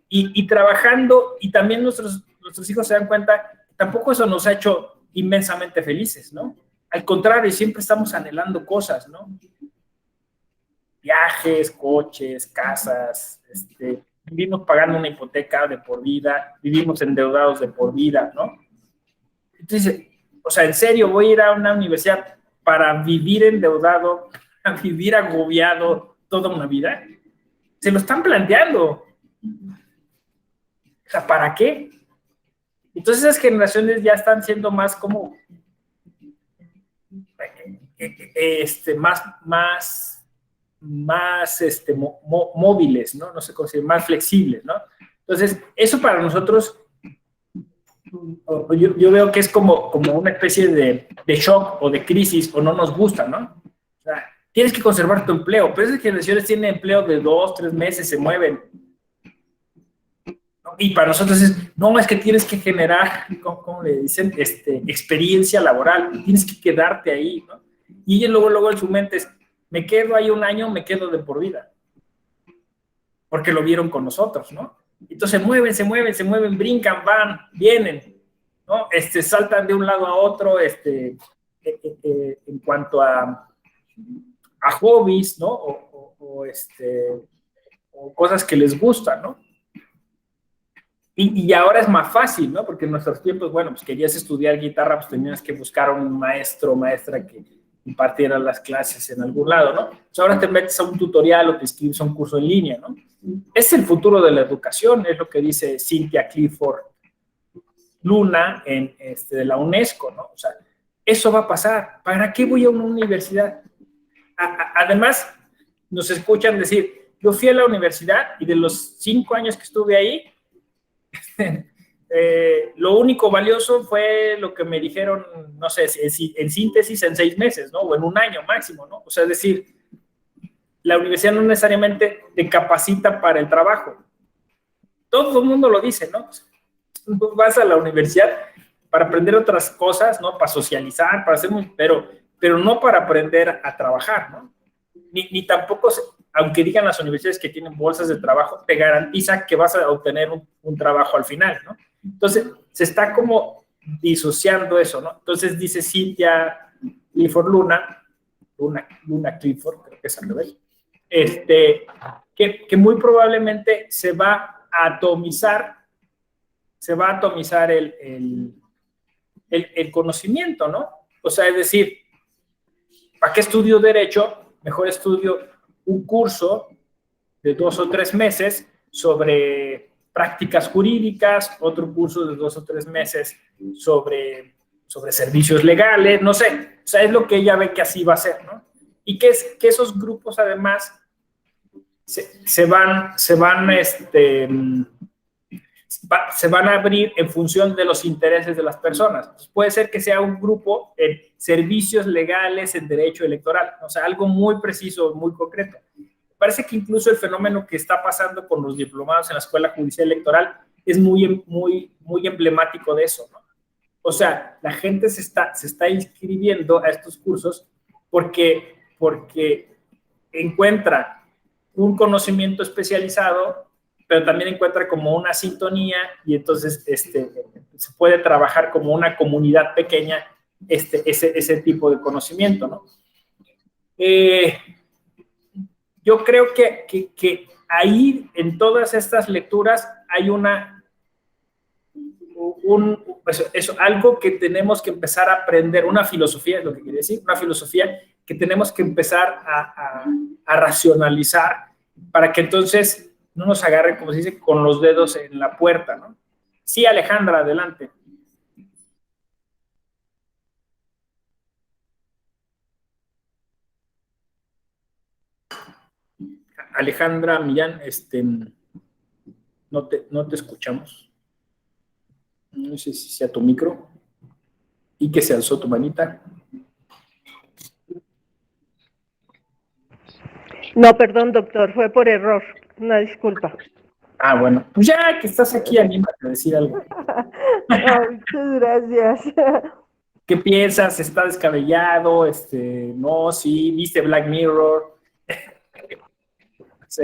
y trabajando, y también nuestros hijos se dan cuenta, tampoco eso nos ha hecho inmensamente felices, ¿no? Al contrario, siempre estamos anhelando cosas, ¿no? Viajes, coches, casas, vivimos pagando una hipoteca de por vida, vivimos endeudados de por vida, ¿no? Entonces, o sea, en serio, voy a ir a una universidad para vivir endeudado, a vivir agobiado toda una vida. Se lo están planteando. O sea, ¿para qué? Entonces esas generaciones ya están siendo más como móviles, ¿no? No sé cómo decir, más flexibles, ¿no? Entonces, eso para nosotros, yo veo que es como una especie de shock o de crisis, o no nos gusta, ¿no? O sea, tienes que conservar tu empleo, pero esas generaciones tienen empleo de 2, 3 meses, se mueven. Y para nosotros es que tienes que generar, ¿cómo le dicen? Experiencia laboral, tienes que quedarte ahí, ¿no? Y ellos luego en su mente es, me quedo ahí un año, me quedo de por vida. Porque lo vieron con nosotros, ¿no? Entonces se mueven, brincan, van, vienen, ¿no? Saltan de un lado a otro, en cuanto a hobbies, ¿no? O cosas que les gustan, ¿no? Y ahora es más fácil, ¿no? Porque en nuestros tiempos, bueno, pues querías estudiar guitarra, pues tenías que buscar un maestro o maestra que impartiera las clases en algún lado, ¿no? Pues ahora te metes a un tutorial o te inscribes a un curso en línea, ¿no? Es el futuro de la educación, es lo que dice Cynthia Clifford Luna de la UNESCO, ¿no? O sea, eso va a pasar. ¿Para qué voy a una universidad? Además, nos escuchan decir, yo fui a la universidad y de los 5 años que estuve ahí, lo único valioso fue lo que me dijeron, no sé, en síntesis en 6 meses, ¿no? O en un año máximo, ¿no? O sea, es decir, la universidad no necesariamente te capacita para el trabajo. Todo el mundo lo dice, ¿no? Tú vas a la universidad para aprender otras cosas, ¿no? Para socializar, para hacer pero no para aprender a trabajar, ¿no? Ni tampoco, aunque digan las universidades que tienen bolsas de trabajo, te garantiza que vas a obtener un trabajo al final, ¿no? Entonces, se está como disociando eso, ¿no? Entonces dice Cynthia Clifford Luna Clifford, creo que es al revés, que muy probablemente se va a atomizar el conocimiento, ¿no? O sea, es decir, ¿para qué estudio Derecho? Mejor estudio un curso de 2 o 3 meses sobre prácticas jurídicas, otro curso de 2 o 3 meses sobre servicios legales, no sé. O sea, es lo que ella ve que así va a ser, ¿no? Y que esos grupos, además, se van a abrir en función de los intereses de las personas. Entonces, puede ser que sea un grupo en servicios legales, en derecho electoral, o sea, algo muy preciso, muy concreto. Parece que incluso el fenómeno que está pasando con los diplomados en la Escuela Judicial Electoral es muy emblemático de eso, ¿no? O sea, la gente se está inscribiendo a estos cursos porque encuentra un conocimiento especializado, pero también encuentra como una sintonía y entonces se puede trabajar como una comunidad pequeña ese tipo de conocimiento, ¿no? Yo creo que ahí en todas estas lecturas hay algo que tenemos que empezar a aprender, una filosofía, es lo que quiere decir, una filosofía que tenemos que empezar a racionalizar para que entonces no nos agarren, como se dice, con los dedos en la puerta, ¿no? Sí, Alejandra, adelante. Alejandra Millán, no te escuchamos. No sé si sea tu micro y que se alzó tu manita. No, perdón, doctor, fue por error. Una disculpa. Ah, bueno, pues ya que estás aquí, anímate a decir algo. Muchas gracias. ¿Qué piensas? ¿Está descabellado? No, sí, ¿viste Black Mirror? Sí.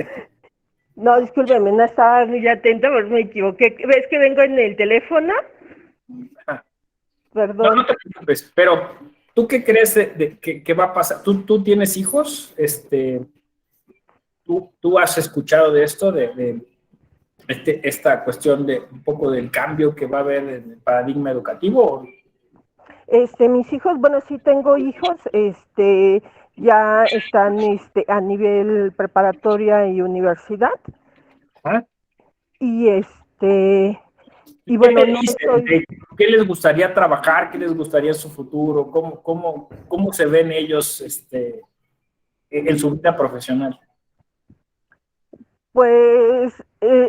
No, discúlpeme, no estaba muy atenta, pero me equivoqué. ¿Ves que vengo en el teléfono? Ah. Perdón. No te preocupes, pero ¿tú qué crees que va a pasar? ¿Tú tienes hijos? ¿Tú has escuchado de esto, de esta cuestión de un poco del cambio que va a haber en el paradigma educativo? Mis hijos, bueno, sí tengo hijos, ya están, a nivel preparatoria y universidad, ¿Ah? y y ¿Qué te bueno, no dicen? soy, ¿Qué les gustaría trabajar? ¿Qué les gustaría su futuro? ¿Cómo se ven ellos en su vida profesional? pues,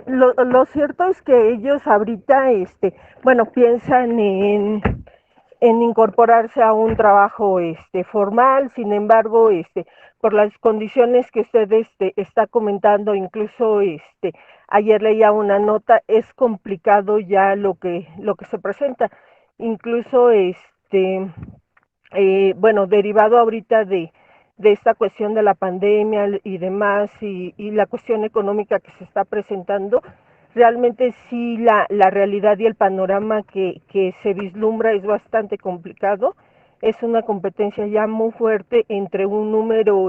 lo cierto es que ellos ahorita, bueno, piensan en incorporarse a un trabajo formal. Sin embargo, por las condiciones que usted está comentando, incluso ayer leía una nota, es complicado ya lo que se presenta. Incluso bueno, derivado ahorita de esta cuestión de la pandemia y demás, y la cuestión económica que se está presentando, realmente sí la realidad y el panorama que se vislumbra es bastante complicado. Es una competencia ya muy fuerte entre un número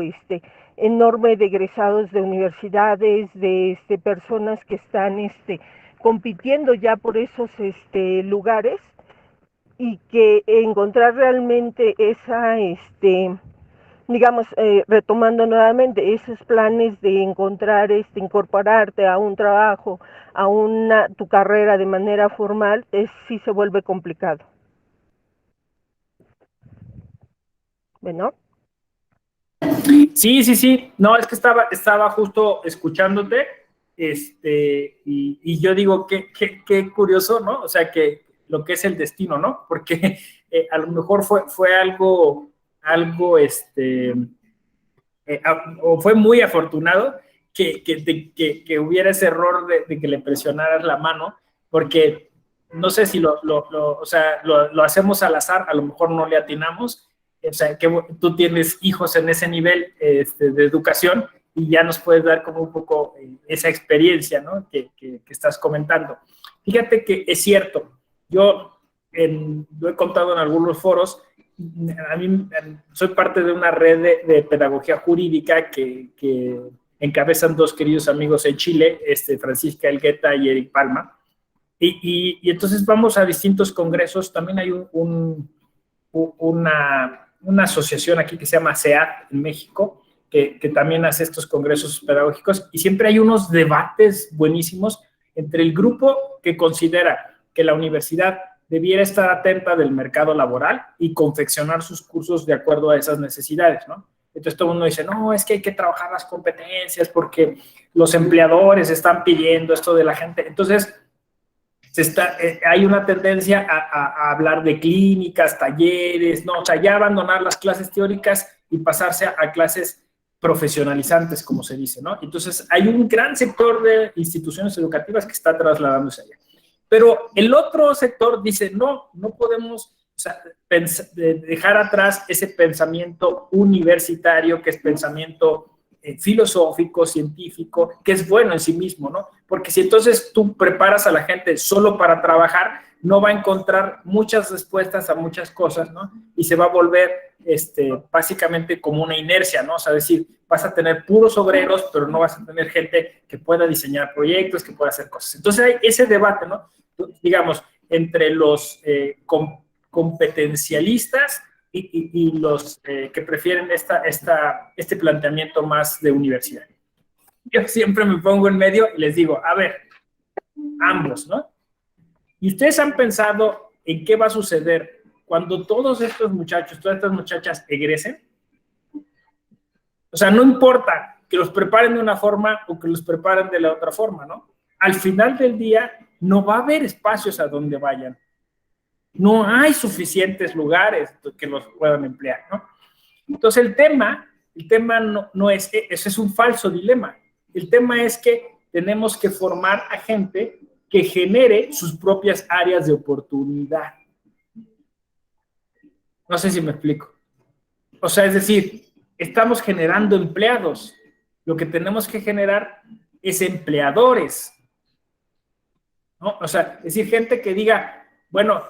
enorme de egresados de universidades, de personas que están compitiendo ya por esos lugares, y que encontrar realmente esa digamos, retomando nuevamente esos planes de encontrar, incorporarte a un trabajo, a tu carrera de manera formal, sí se vuelve complicado. Bueno. Sí. No, es que estaba justo escuchándote, y yo digo, qué curioso, ¿no? O sea, que lo que es el destino, ¿no? Porque a lo mejor fue algo, o fue muy afortunado que hubiera ese error de que le presionaras la mano, porque no sé si o sea, lo hacemos al azar, a lo mejor no le atinamos. O sea, que tú tienes hijos en ese nivel de educación y ya nos puedes dar como un poco esa experiencia, ¿no? que estás comentando. Fíjate que es cierto, yo lo he contado en algunos foros. A mí soy parte de una red de pedagogía jurídica que encabezan dos queridos amigos en Chile, Francisca Elgueta y Eric Palma. Y entonces vamos a distintos congresos. También hay una asociación aquí que se llama SEAT en México, que también hace estos congresos pedagógicos, y siempre hay unos debates buenísimos entre el grupo que considera que la universidad debiera estar atenta del mercado laboral y confeccionar sus cursos de acuerdo a esas necesidades, ¿no? Entonces todo el mundo dice, no, es que hay que trabajar las competencias porque los empleadores están pidiendo esto de la gente. Entonces, hay una tendencia a hablar de clínicas, talleres, no, o sea, ya abandonar las clases teóricas y pasarse a clases profesionalizantes, como se dice, ¿no? Entonces, hay un gran sector de instituciones educativas que está trasladándose allá. Pero el otro sector dice, no podemos, o sea, dejar atrás ese pensamiento universitario, que es pensamiento filosófico, científico, que es bueno en sí mismo, ¿no? Porque si entonces tú preparas a la gente solo para trabajar, no va a encontrar muchas respuestas a muchas cosas, ¿no? Y se va a volver básicamente como una inercia, ¿no? O sea, decir, vas a tener puros obreros, pero no vas a tener gente que pueda diseñar proyectos, que pueda hacer cosas. Entonces hay ese debate, ¿no? Digamos, entre los competencialistas y los que prefieren este planteamiento más de universidad. Yo siempre me pongo en medio y les digo, a ver, ambos, ¿no? ¿Y ustedes han pensado en qué va a suceder cuando todos estos muchachos, todas estas muchachas egresen? O sea, no importa que los preparen de una forma o que los preparen de la otra forma, ¿no? Al final del día no va a haber espacios a donde vayan. No hay suficientes lugares que los puedan emplear, ¿no? Entonces el tema no es, ese es un falso dilema. El tema es que tenemos que formar a gente que genere sus propias áreas de oportunidad. No sé si me explico. O sea, es decir, estamos generando empleados. Lo que tenemos que generar es empleadores, ¿no? O sea, es decir, gente que diga, bueno,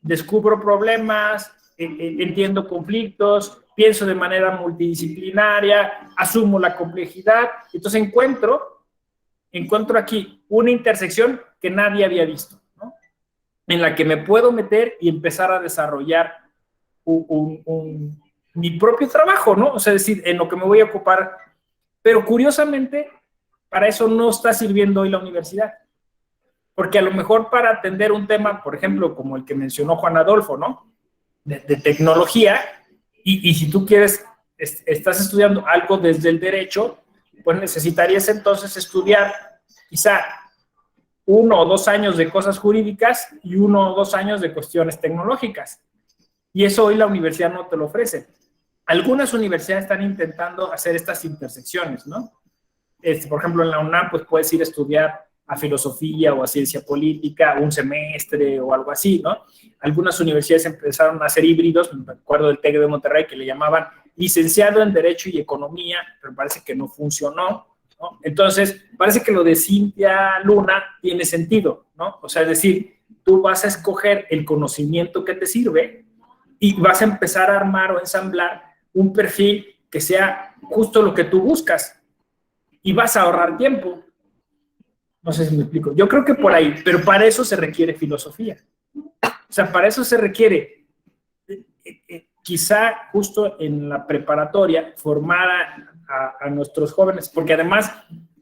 descubro problemas, entiendo conflictos, pienso de manera multidisciplinaria, asumo la complejidad, entonces encuentro aquí una intersección que nadie había visto, ¿no? En la que me puedo meter y empezar a desarrollar mi propio trabajo, ¿no? O sea, es decir, en lo que me voy a ocupar. Pero curiosamente, para eso no está sirviendo hoy la universidad. Porque a lo mejor para atender un tema, por ejemplo, como el que mencionó Juan Adolfo, ¿no? De tecnología, y si tú quieres, estás estudiando algo desde el derecho, pues necesitarías entonces estudiar quizá 1 o 2 años de cosas jurídicas y 1 o 2 años de cuestiones tecnológicas. Y eso hoy la universidad no te lo ofrece. Algunas universidades están intentando hacer estas intersecciones, ¿no? Por ejemplo, en la UNAM, pues puedes ir a estudiar a filosofía o a ciencia política, un semestre o algo así, ¿no? Algunas universidades empezaron a hacer híbridos, me acuerdo del TEC de Monterrey, que le llamaban licenciado en Derecho y Economía, pero parece que no funcionó, ¿no? Entonces, parece que lo de Cintia Luna tiene sentido, ¿no? O sea, es decir, tú vas a escoger el conocimiento que te sirve y vas a empezar a armar o ensamblar un perfil que sea justo lo que tú buscas y vas a ahorrar tiempo. No sé si me explico. Yo creo que por ahí, pero para eso se requiere filosofía. O sea, para eso se requiere, quizá justo en la preparatoria, formar a nuestros jóvenes, porque además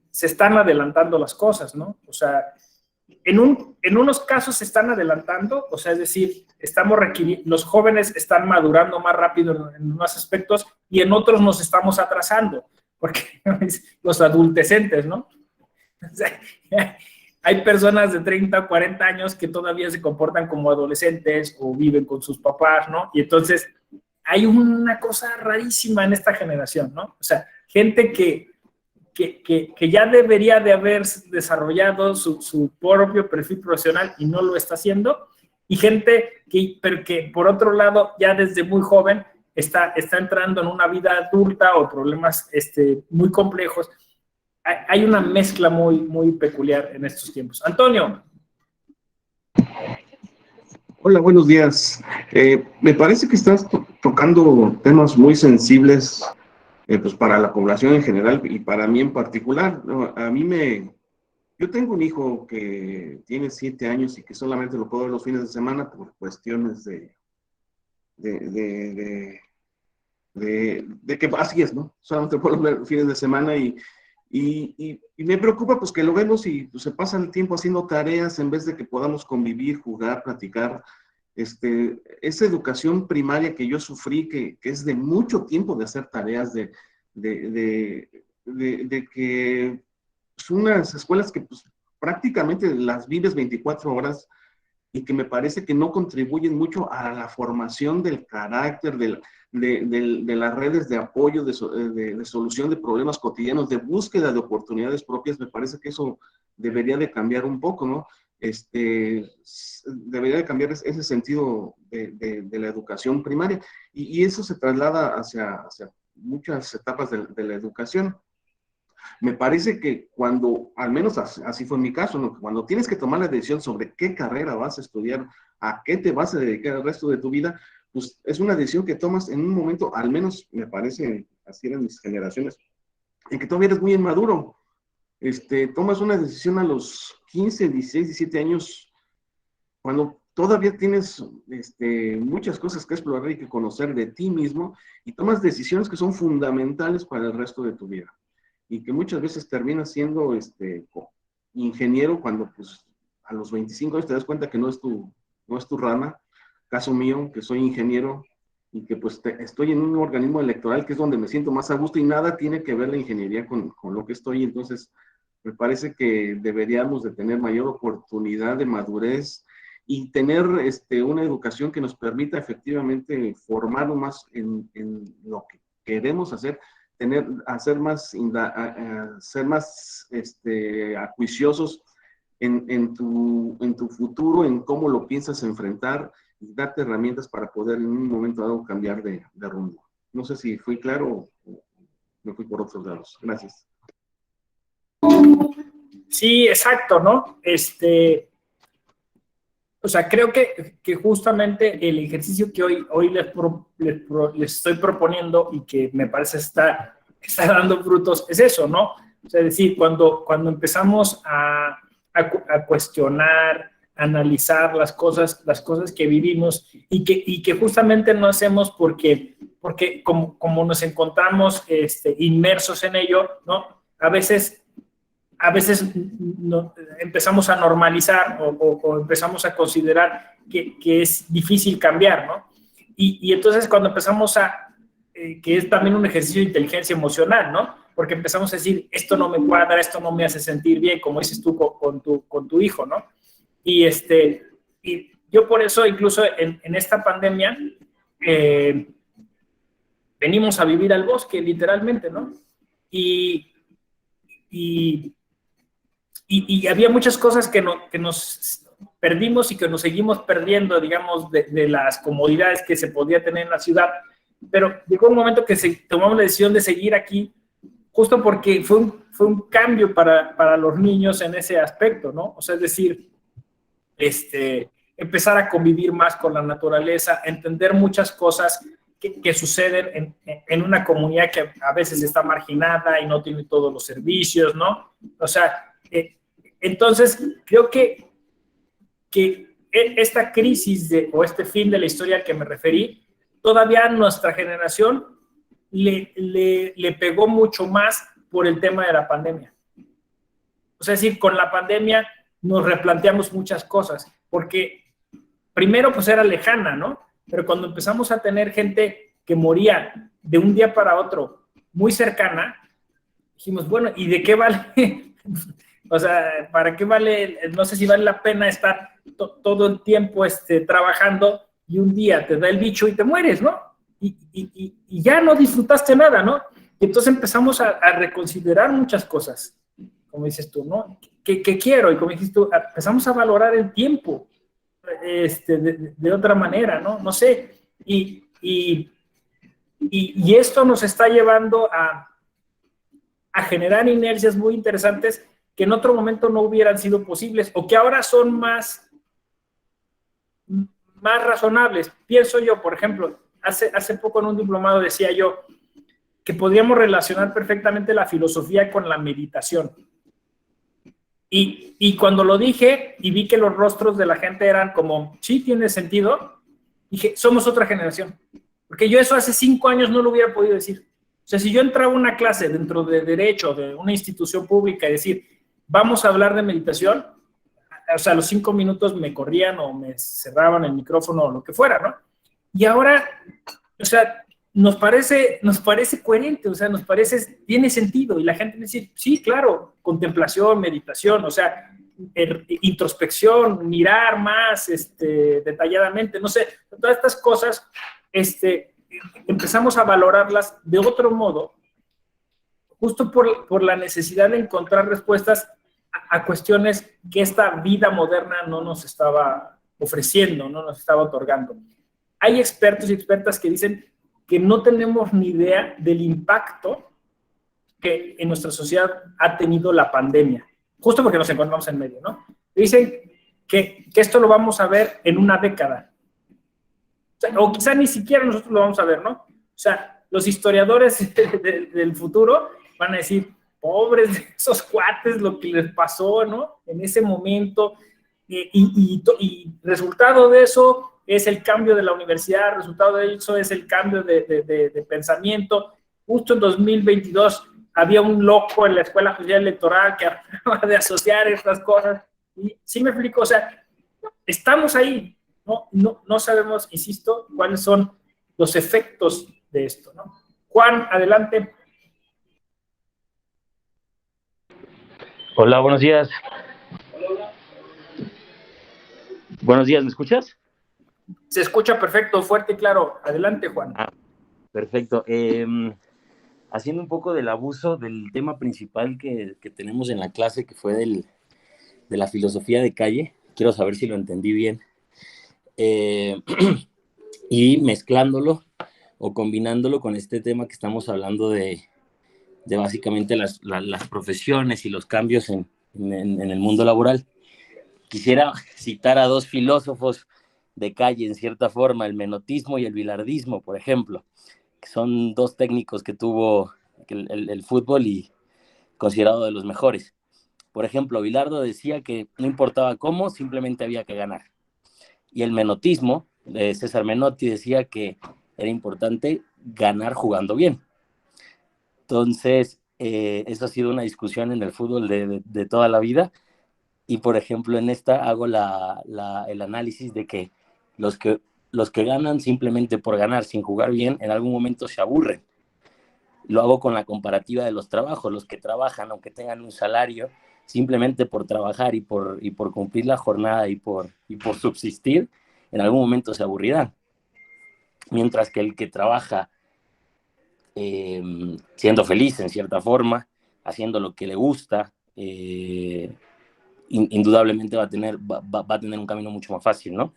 se están adelantando las cosas, ¿no? O sea, en unos casos se están adelantando, o sea, es decir, los jóvenes están madurando más rápido en unos aspectos y en otros nos estamos atrasando, porque los adultecentes, ¿no? O sea, hay personas de 30 o 40 años que todavía se comportan como adolescentes o viven con sus papás, ¿no? Y entonces hay una cosa rarísima en esta generación, ¿no? O sea, gente que ya debería de haber desarrollado su propio perfil profesional y no lo está haciendo, y gente pero que por otro lado ya desde muy joven está entrando en una vida adulta o problemas muy complejos. Hay una mezcla muy peculiar en estos tiempos. Antonio. Hola, buenos días. Me parece que estás tocando temas muy sensibles pues para la población en general y para mí en particular, ¿no? Yo tengo un hijo que tiene 7 años y que solamente lo puedo ver los fines de semana por cuestiones de que así es, ¿no? Solamente puedo ver los fines de semana y me preocupa pues que lo vemos y pues, se pasa el tiempo haciendo tareas en vez de que podamos convivir, jugar, platicar. Esa educación primaria que yo sufrí, que es de mucho tiempo de hacer tareas, de que son unas escuelas que pues, prácticamente las vives 24 horas y que me parece que no contribuyen mucho a la formación del carácter, de las redes de apoyo, de solución de problemas cotidianos, de búsqueda de oportunidades propias. Me parece que eso debería de cambiar un poco, ¿no? Debería de cambiar ese sentido de la educación primaria y eso se traslada hacia muchas etapas de la educación. Me parece que cuando, al menos así fue mi caso, ¿no? Cuando tienes que tomar la decisión sobre qué carrera vas a estudiar, a qué te vas a dedicar el resto de tu vida, pues es una decisión que tomas en un momento, al menos me parece, así eran mis generaciones, en que todavía eres muy inmaduro. Tomas una decisión a los 15, 16, 17 años, cuando todavía tienes muchas cosas que explorar y que conocer de ti mismo, y tomas decisiones que son fundamentales para el resto de tu vida. Y que muchas veces terminas siendo ingeniero cuando pues a los 25 años te das cuenta que no es tu rama. Caso mío, que soy ingeniero y que pues estoy en un organismo electoral que es donde me siento más a gusto y nada tiene que ver la ingeniería con lo que estoy. Entonces me parece que deberíamos de tener mayor oportunidad de madurez y tener una educación que nos permita efectivamente formarnos más en lo que queremos hacer, ser más acuiciosos en tu futuro, en cómo lo piensas enfrentar y darte herramientas para poder en un momento dado cambiar de rumbo. No sé si fui claro me fui por otros lados. Gracias. Sí, exacto, ¿no? O sea, creo que justamente el ejercicio que hoy les estoy proponiendo y que me parece está dando frutos es eso, ¿no? O sea, es decir, cuando empezamos a cuestionar, a analizar las cosas que vivimos y que justamente no hacemos porque como nos encontramos inmersos en ello, ¿no? A veces no, empezamos a normalizar o empezamos a considerar que es difícil cambiar, ¿no? Y entonces cuando empezamos que es también un ejercicio de inteligencia emocional, ¿no? Porque empezamos a decir, esto no me cuadra, esto no me hace sentir bien, como dices tú con tu hijo, ¿no? Y yo por eso, incluso en esta pandemia, venimos a vivir al bosque, literalmente, ¿no? Y había muchas cosas que nos perdimos y que nos seguimos perdiendo, digamos, de las comodidades que se podía tener en la ciudad. Pero llegó un momento que tomamos la decisión de seguir aquí, justo porque fue un cambio para los niños en ese aspecto, ¿no? O sea, es decir, empezar a convivir más con la naturaleza, entender muchas cosas que suceden en una comunidad que a veces está marginada y no tiene todos los servicios, ¿no? O sea, entonces, creo que esta crisis o este fin de la historia al que me referí, todavía a nuestra generación le pegó mucho más por el tema de la pandemia. O sea, es decir, con la pandemia nos replanteamos muchas cosas, porque primero pues era lejana, ¿no? Pero cuando empezamos a tener gente que moría de un día para otro muy cercana, dijimos, bueno, ¿y de qué vale? O sea, ¿para qué vale? No sé si vale la pena estar todo el tiempo trabajando y un día te da el bicho y te mueres, ¿no? Y ya no disfrutaste nada, ¿no? Y entonces empezamos a reconsiderar muchas cosas, como dices tú, ¿no? ¿Qué quiero? Y como dices tú, empezamos a valorar el tiempo de otra manera, ¿no? No sé. Y esto nos está llevando a generar inercias muy interesantes que en otro momento no hubieran sido posibles o que ahora son más razonables. Pienso yo, por ejemplo, hace poco en un diplomado decía yo que podríamos relacionar perfectamente la filosofía con la meditación. Y cuando lo dije y vi que los rostros de la gente eran como, sí, tiene sentido, dije, somos otra generación. Porque yo eso hace 5 años no lo hubiera podido decir. O sea, si yo entraba a una clase dentro de Derecho, de una institución pública y decir, vamos a hablar de meditación, o sea, a los 5 minutos me corrían o me cerraban el micrófono o lo que fuera, ¿no? Y ahora, o sea, nos parece coherente, o sea, tiene sentido. Y la gente dice, sí, claro, contemplación, meditación, o sea, introspección, mirar más detalladamente, no sé, todas estas cosas, empezamos a valorarlas de otro modo, justo por la necesidad de encontrar respuestas a cuestiones que esta vida moderna no nos estaba ofreciendo, no nos estaba otorgando. Hay expertos y expertas que dicen que no tenemos ni idea del impacto que en nuestra sociedad ha tenido la pandemia, justo porque nos encontramos en medio, ¿no? Dicen que esto lo vamos a ver en una década. O quizá ni siquiera nosotros lo vamos a ver, ¿no? O sea, los historiadores del futuro van a decir, pobres de esos cuates, lo que les pasó, ¿no? En ese momento. Y resultado de eso es el cambio de la universidad, resultado de eso es el cambio de pensamiento. Justo en 2022 había un loco en la Escuela Judicial Electoral que hablaba de asociar estas cosas. Y sí me explico, o sea, estamos ahí. No sabemos, insisto, cuáles son los efectos de esto, ¿no? Juan, adelante. Hola, buenos días. Buenos días, ¿me escuchas? Se escucha perfecto, fuerte y claro. Adelante, Juan. Perfecto. Haciendo un poco del abuso del tema principal que tenemos en la clase, que fue de la filosofía de calle, quiero saber si lo entendí bien. Y mezclándolo o combinándolo con este tema que estamos hablando de básicamente las profesiones y los cambios en el mundo laboral. Quisiera citar a dos filósofos de calle, en cierta forma, el menotismo y el bilardismo, por ejemplo, que son dos técnicos que tuvo el fútbol y considerado de los mejores. Por ejemplo, Bilardo decía que no importaba cómo, simplemente había que ganar. Y el menotismo, César Menotti, decía que era importante ganar jugando bien. Entonces, eso ha sido una discusión en el fútbol de toda la vida. Y, por ejemplo, en esta hago el análisis de que los que ganan simplemente por ganar sin jugar bien, en algún momento se aburren. Lo hago con la comparativa de los trabajos. Los que trabajan, aunque tengan un salario, simplemente por trabajar y por cumplir la jornada y por subsistir, en algún momento se aburrirán. Mientras que el que trabaja siendo feliz en cierta forma, haciendo lo que le gusta, indudablemente va a tener un camino mucho más fácil, ¿no?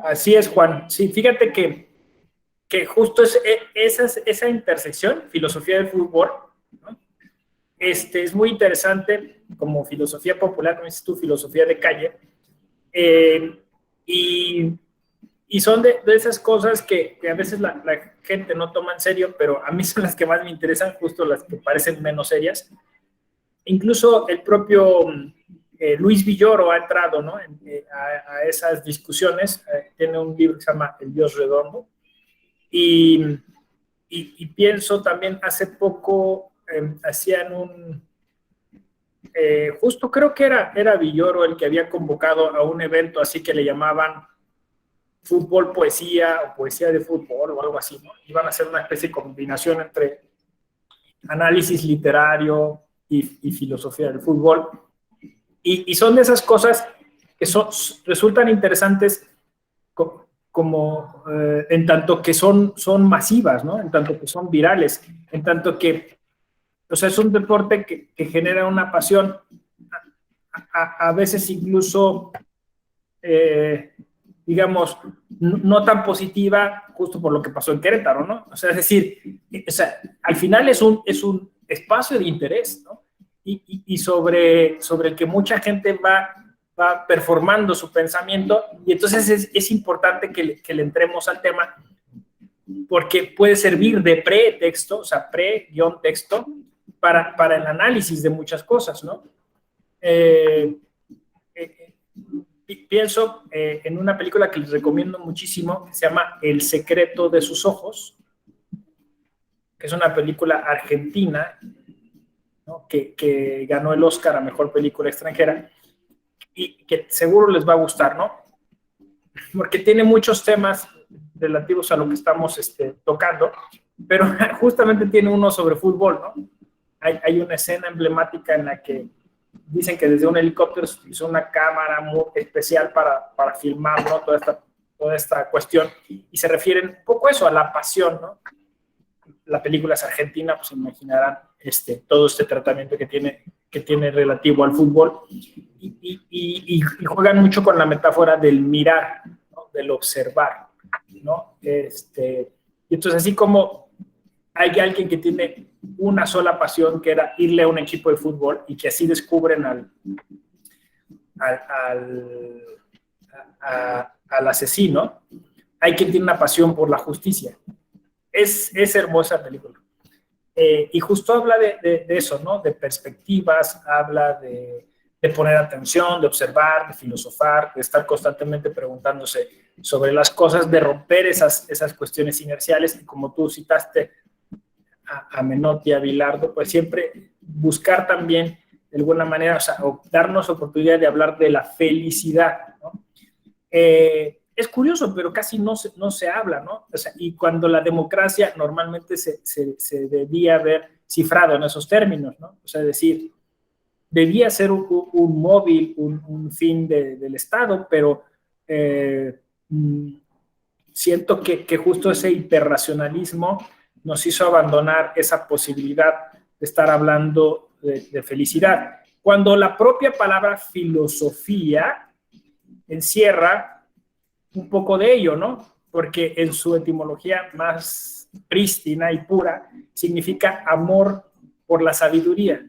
Así es, Juan. Sí, fíjate que justo esa intersección, filosofía del fútbol, ¿no? Es muy interesante como filosofía popular, como dices tú, filosofía de calle, y son de esas cosas que a veces la gente no toma en serio, pero a mí son las que más me interesan, justo las que parecen menos serias. Incluso el propio Luis Villoro ha entrado, ¿no? a esas discusiones. Tiene un libro que se llama El Dios Redondo. Y pienso también, hace poco hacían justo creo que era Villoro el que había convocado a un evento así que le llamaban fútbol, poesía, o poesía de fútbol, o algo así, ¿no? Iban a hacer una especie de combinación entre análisis literario y filosofía del fútbol. Y son de esas cosas que resultan interesantes como en tanto que son masivas, ¿no? En tanto que son virales, en tanto que, o sea, es un deporte que genera una pasión, a veces incluso, digamos, no tan positiva, justo por lo que pasó en Querétaro, ¿no? O sea, es decir, al final es un espacio de interés, ¿no? Y sobre el que mucha gente va performando su pensamiento, y entonces es importante que le entremos al tema, porque puede servir de pretexto, o sea, pre-texto, para el análisis de muchas cosas, ¿no? Pienso en una película que les recomiendo muchísimo, que se llama El secreto de sus ojos, que es una película argentina, ¿no? que ganó el Oscar a Mejor Película Extranjera, y que seguro les va a gustar, ¿no? Porque tiene muchos temas relativos a lo que estamos tocando, pero justamente tiene uno sobre fútbol, ¿no? Hay una escena emblemática en la que dicen que desde un helicóptero se hizo una cámara muy especial para filmar, ¿no? toda esta cuestión, y se refieren un poco a eso, a la pasión, ¿no? La película es argentina, pues imaginarán todo este tratamiento que tiene relativo al fútbol, y juegan mucho con la metáfora del mirar, ¿no? Del observar, ¿no? Y entonces, así como hay alguien que tiene una sola pasión, que era irle a un equipo de fútbol, y que así descubren al asesino, hay quien tiene una pasión por la justicia. Es hermosa película. Y justo habla de eso, ¿no? De perspectivas, habla de poner atención, de observar, de filosofar, de estar constantemente preguntándose sobre las cosas, de romper esas cuestiones inerciales, y como tú citaste a Menotti, a Bilardo, pues siempre buscar también, de alguna manera, o darnos oportunidad de hablar de la felicidad, ¿no? Es curioso, pero casi no se habla, ¿no? O sea, y cuando la democracia normalmente se debía haber cifrado en esos términos, ¿no? O sea, es decir, debía ser un móvil, un fin del Estado, pero siento que justo ese hiperracionalismo nos hizo abandonar esa posibilidad de estar hablando de felicidad, cuando la propia palabra filosofía encierra un poco de ello, ¿no? porque en su etimología más prístina y pura significa amor por la sabiduría.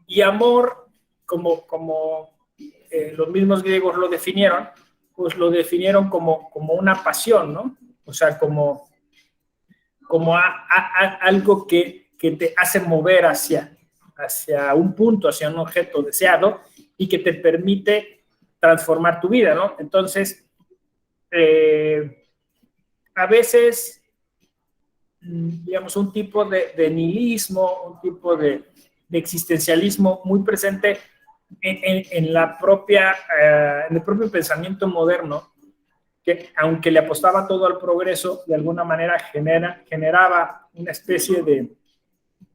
Y amor, como los mismos griegos lo definieron, pues lo definieron como una pasión, ¿no? O sea, como algo que te hace mover hacia un punto, hacia un objeto deseado y que te permite transformar tu vida, ¿no? Entonces, a veces, digamos, un tipo de nihilismo, un tipo de existencialismo muy presente en la propia, en el propio pensamiento moderno, que aunque le apostaba todo al progreso, de alguna manera generaba una especie de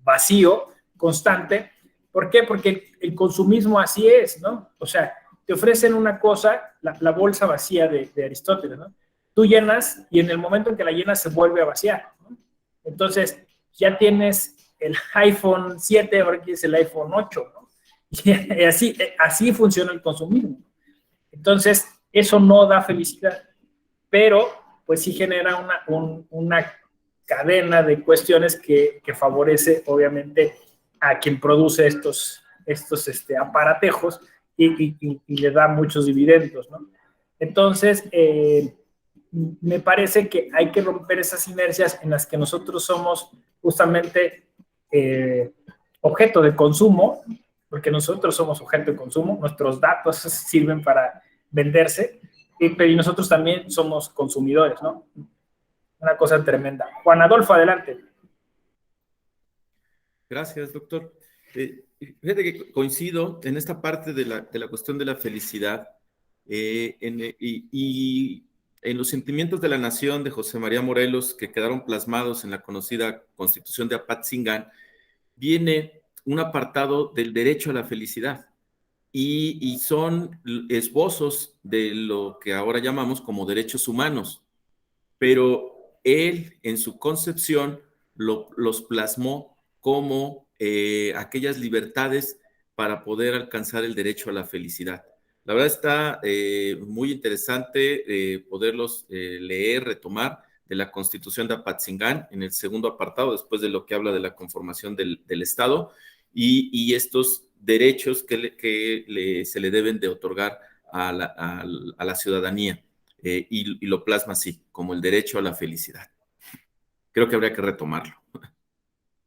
vacío constante. ¿Por qué? Porque el consumismo así es, ¿no? O sea, te ofrecen una cosa, la bolsa vacía de Aristóteles, ¿no? Tú llenas y en el momento en que la llenas se vuelve a vaciar, ¿no? Entonces, ya tienes el iPhone 7, ahora quieres el iPhone 8, ¿no? Y así funciona el consumismo. Entonces, eso no da felicidad, pero pues sí genera una cadena de cuestiones que favorece, obviamente, a quien produce estos aparatejos y le da muchos dividendos, ¿no? Entonces, me parece que hay que romper esas inercias en las que nosotros somos justamente objeto de consumo, porque nosotros somos objeto de consumo, nuestros datos sirven para venderse, pero nosotros también somos consumidores, ¿no? Una cosa tremenda. Juan Adolfo, adelante. Gracias, doctor. Fíjate que coincido en esta parte de la cuestión de la felicidad y en los sentimientos de la nación de José María Morelos, que quedaron plasmados en la conocida Constitución de Apatzingán, viene un apartado del derecho a la felicidad y son esbozos de lo que ahora llamamos como derechos humanos, pero él en su concepción los plasmó como aquellas libertades para poder alcanzar el derecho a la felicidad. La verdad está muy interesante poderlos leer, retomar de la Constitución de Apatzingán en el segundo apartado, después de lo que habla de la conformación del Estado y estos derechos que se le deben de otorgar a la ciudadanía. Y lo plasma así, como el derecho a la felicidad. Creo que habría que retomarlo.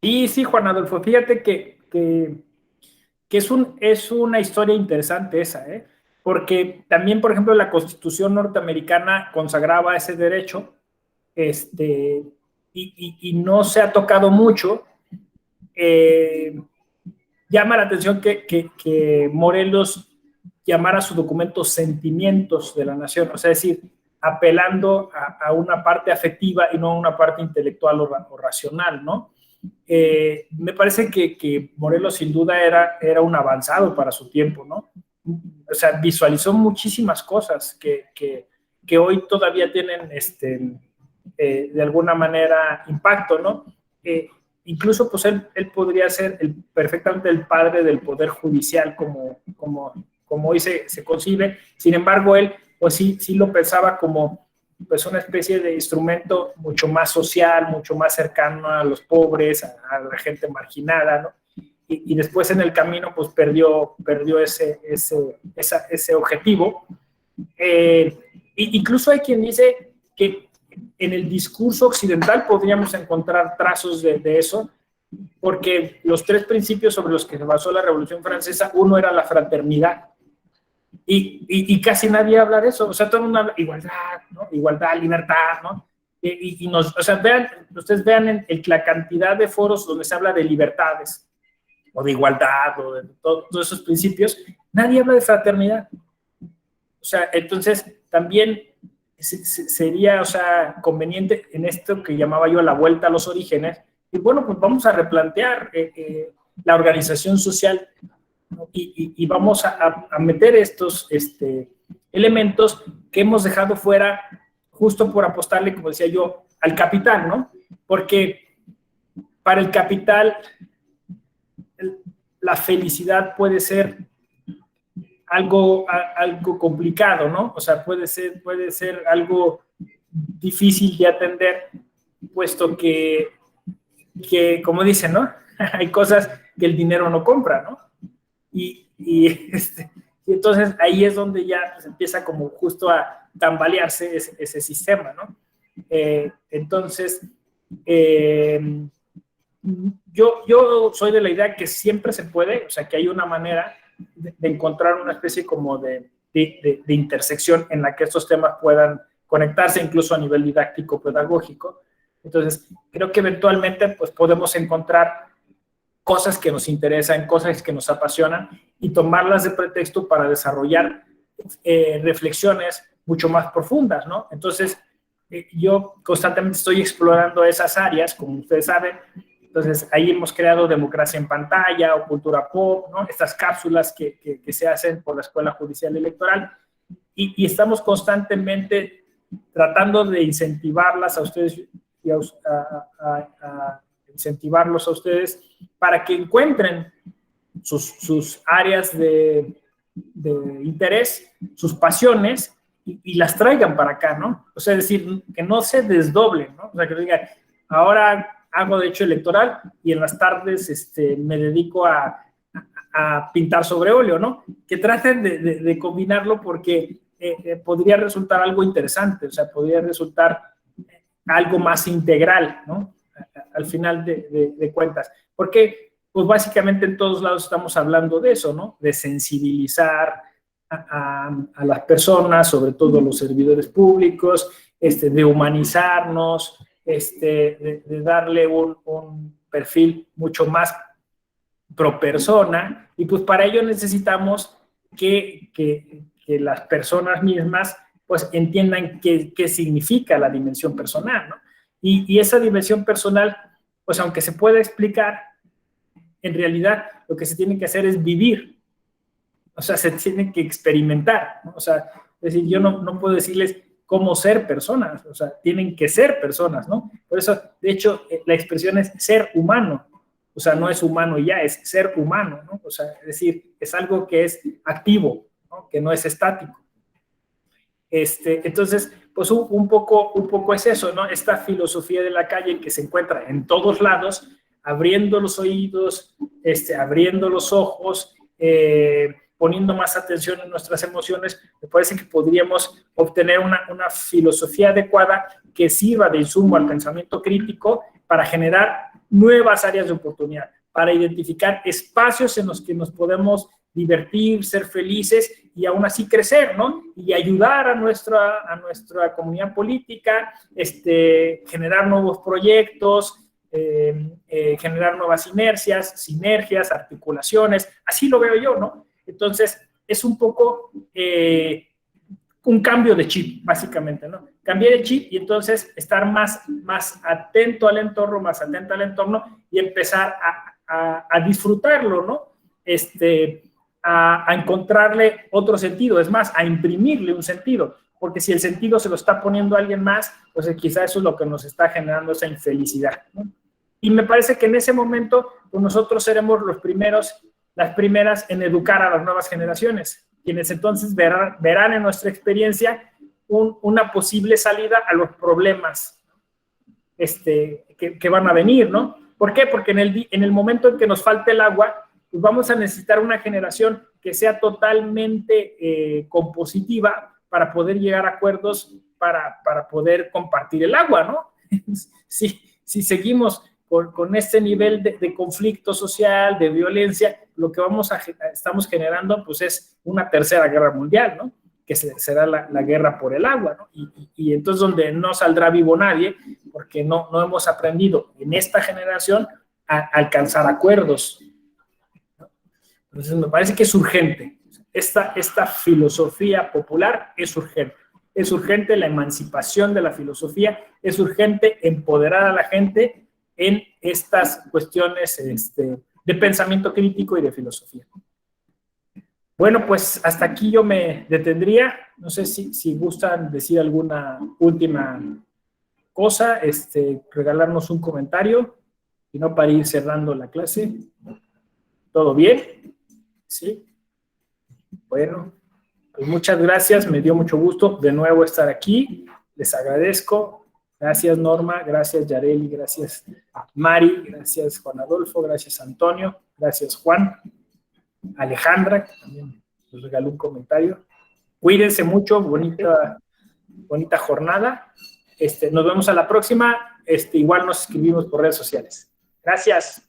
Y sí, Juan Adolfo, fíjate que es una historia interesante esa, ¿eh? Porque también, por ejemplo, la Constitución norteamericana consagraba ese derecho, y no se ha tocado mucho. Llama la atención que Morelos llamara a su documento Sentimientos de la Nación, o sea, es decir, apelando a una parte afectiva y no a una parte intelectual o racional, ¿no? Me parece que Morelos sin duda era un avanzado para su tiempo, ¿no? O sea, visualizó muchísimas cosas que hoy todavía tienen de alguna manera impacto, ¿no? Incluso pues él podría ser perfectamente el padre del poder judicial como hoy se concibe. Sin embargo, él pues sí lo pensaba como pues una especie de instrumento mucho más social, mucho más cercano a los pobres, a la gente marginada, ¿no? Y después en el camino pues perdió ese objetivo. Incluso hay quien dice que en el discurso occidental podríamos encontrar trazos de eso, porque los tres principios sobre los que se basó la Revolución Francesa, uno era la fraternidad, y casi nadie habla de eso. O sea, todo el mundo habla igualdad, ¿no? Igualdad, libertad, ¿no? O sea, ustedes vean la cantidad de foros donde se habla de libertades, o de igualdad, o de todos esos principios, nadie habla de fraternidad. O sea, entonces también sería, o sea, conveniente en esto que llamaba yo la vuelta a los orígenes, y bueno, pues vamos a replantear la organización social, ¿no? Y vamos a meter estos elementos que hemos dejado fuera justo por apostarle, como decía yo, al capital, ¿no? Porque para el capital la felicidad puede ser algo complicado, ¿no? O sea, puede ser algo difícil de atender, puesto que como dicen, ¿no? Hay cosas que el dinero no compra, ¿no? Y entonces ahí es donde ya pues, empieza como justo a tambalearse ese sistema, ¿no? Entonces, yo soy de la idea que siempre se puede, o sea, que hay una manera de encontrar una especie como de intersección en la que estos temas puedan conectarse, incluso a nivel didáctico, pedagógico. Entonces, creo que eventualmente pues, podemos encontrar cosas que nos interesan, cosas que nos apasionan y tomarlas de pretexto para desarrollar reflexiones mucho más profundas, ¿no? Entonces, yo constantemente estoy explorando esas áreas, como ustedes saben. Entonces, ahí hemos creado Democracia en Pantalla o Cultura Pop, ¿no? Estas cápsulas que se hacen por la Escuela Judicial Electoral y estamos constantemente tratando de incentivarlas a ustedes y a incentivarlos a ustedes para que encuentren sus áreas de interés, sus pasiones y las traigan para acá, ¿no? O sea, es decir, que no se desdoblen, ¿no? O sea, que digan, ahora hago derecho electoral y en las tardes me dedico a pintar sobre óleo, ¿no? Que traten de combinarlo porque podría resultar algo interesante, o sea, podría resultar algo más integral, ¿no? Al final de cuentas. Porque, pues básicamente en todos lados estamos hablando de eso, ¿no? De sensibilizar a las personas, sobre todo los servidores públicos, de humanizarnos, de darle un perfil mucho más pro persona, y pues para ello necesitamos que las personas mismas pues entiendan qué significa la dimensión personal, ¿no? Y esa dimensión personal, pues aunque se pueda explicar, en realidad lo que se tiene que hacer es vivir, o sea, se tiene que experimentar, ¿no? O sea, es decir, yo no puedo decirles cómo ser personas, o sea, tienen que ser personas, ¿no? Por eso, de hecho, la expresión es ser humano, o sea, no es humano ya, es ser humano, ¿no? O sea, es decir, es algo que es activo, ¿no? Que no es estático. Entonces, pues un poco es eso, ¿no? Esta filosofía de la calle que se encuentra en todos lados, abriendo los oídos, abriendo los ojos, poniendo más atención en nuestras emociones. Me parece que podríamos obtener una filosofía adecuada que sirva de insumo al pensamiento crítico para generar nuevas áreas de oportunidad, para identificar espacios en los que nos podemos divertir, ser felices y aún así crecer, ¿no? Y ayudar a nuestra comunidad política, generar nuevos proyectos, generar nuevas sinergias, articulaciones, así lo veo yo, ¿no? Entonces, es un poco un cambio de chip, básicamente, ¿no? Cambiar el chip y entonces estar más atento al entorno, más atento al entorno y empezar a disfrutarlo, ¿no? A encontrarle otro sentido, es más, a imprimirle un sentido, porque si el sentido se lo está poniendo alguien más, pues quizá eso es lo que nos está generando esa infelicidad, ¿no? Y me parece que en ese momento, pues nosotros seremos las primeras en educar a las nuevas generaciones, quienes entonces verán en nuestra experiencia una posible salida a los problemas que van a venir, ¿no? ¿Por qué? Porque en el momento en que nos falte el agua, pues vamos a necesitar una generación que sea totalmente compositiva para poder llegar a acuerdos para poder compartir el agua, ¿no? Si seguimos con este nivel de conflicto social, de violencia, lo que estamos generando pues es una tercera guerra mundial, ¿no? Que será la guerra por el agua, ¿no? Y entonces donde no saldrá vivo nadie, porque no hemos aprendido en esta generación a alcanzar acuerdos. Entonces me parece que es urgente. Esta filosofía popular es urgente. Es urgente la emancipación de la filosofía, es urgente empoderar a la gente en estas cuestiones de pensamiento crítico y de filosofía. Bueno, pues hasta aquí yo me detendría. No sé si gustan decir alguna última cosa, regalarnos un comentario, y no para ir cerrando la clase. ¿Todo bien? ¿Sí? Bueno. Bueno, pues muchas gracias, me dio mucho gusto de nuevo estar aquí, les agradezco. Gracias Norma, gracias Yareli, gracias Mari, gracias Juan Adolfo, gracias Antonio, gracias Juan, Alejandra, que también nos regaló un comentario. Cuídense mucho, bonita jornada. Nos vemos a la próxima. Igual nos escribimos por redes sociales. Gracias.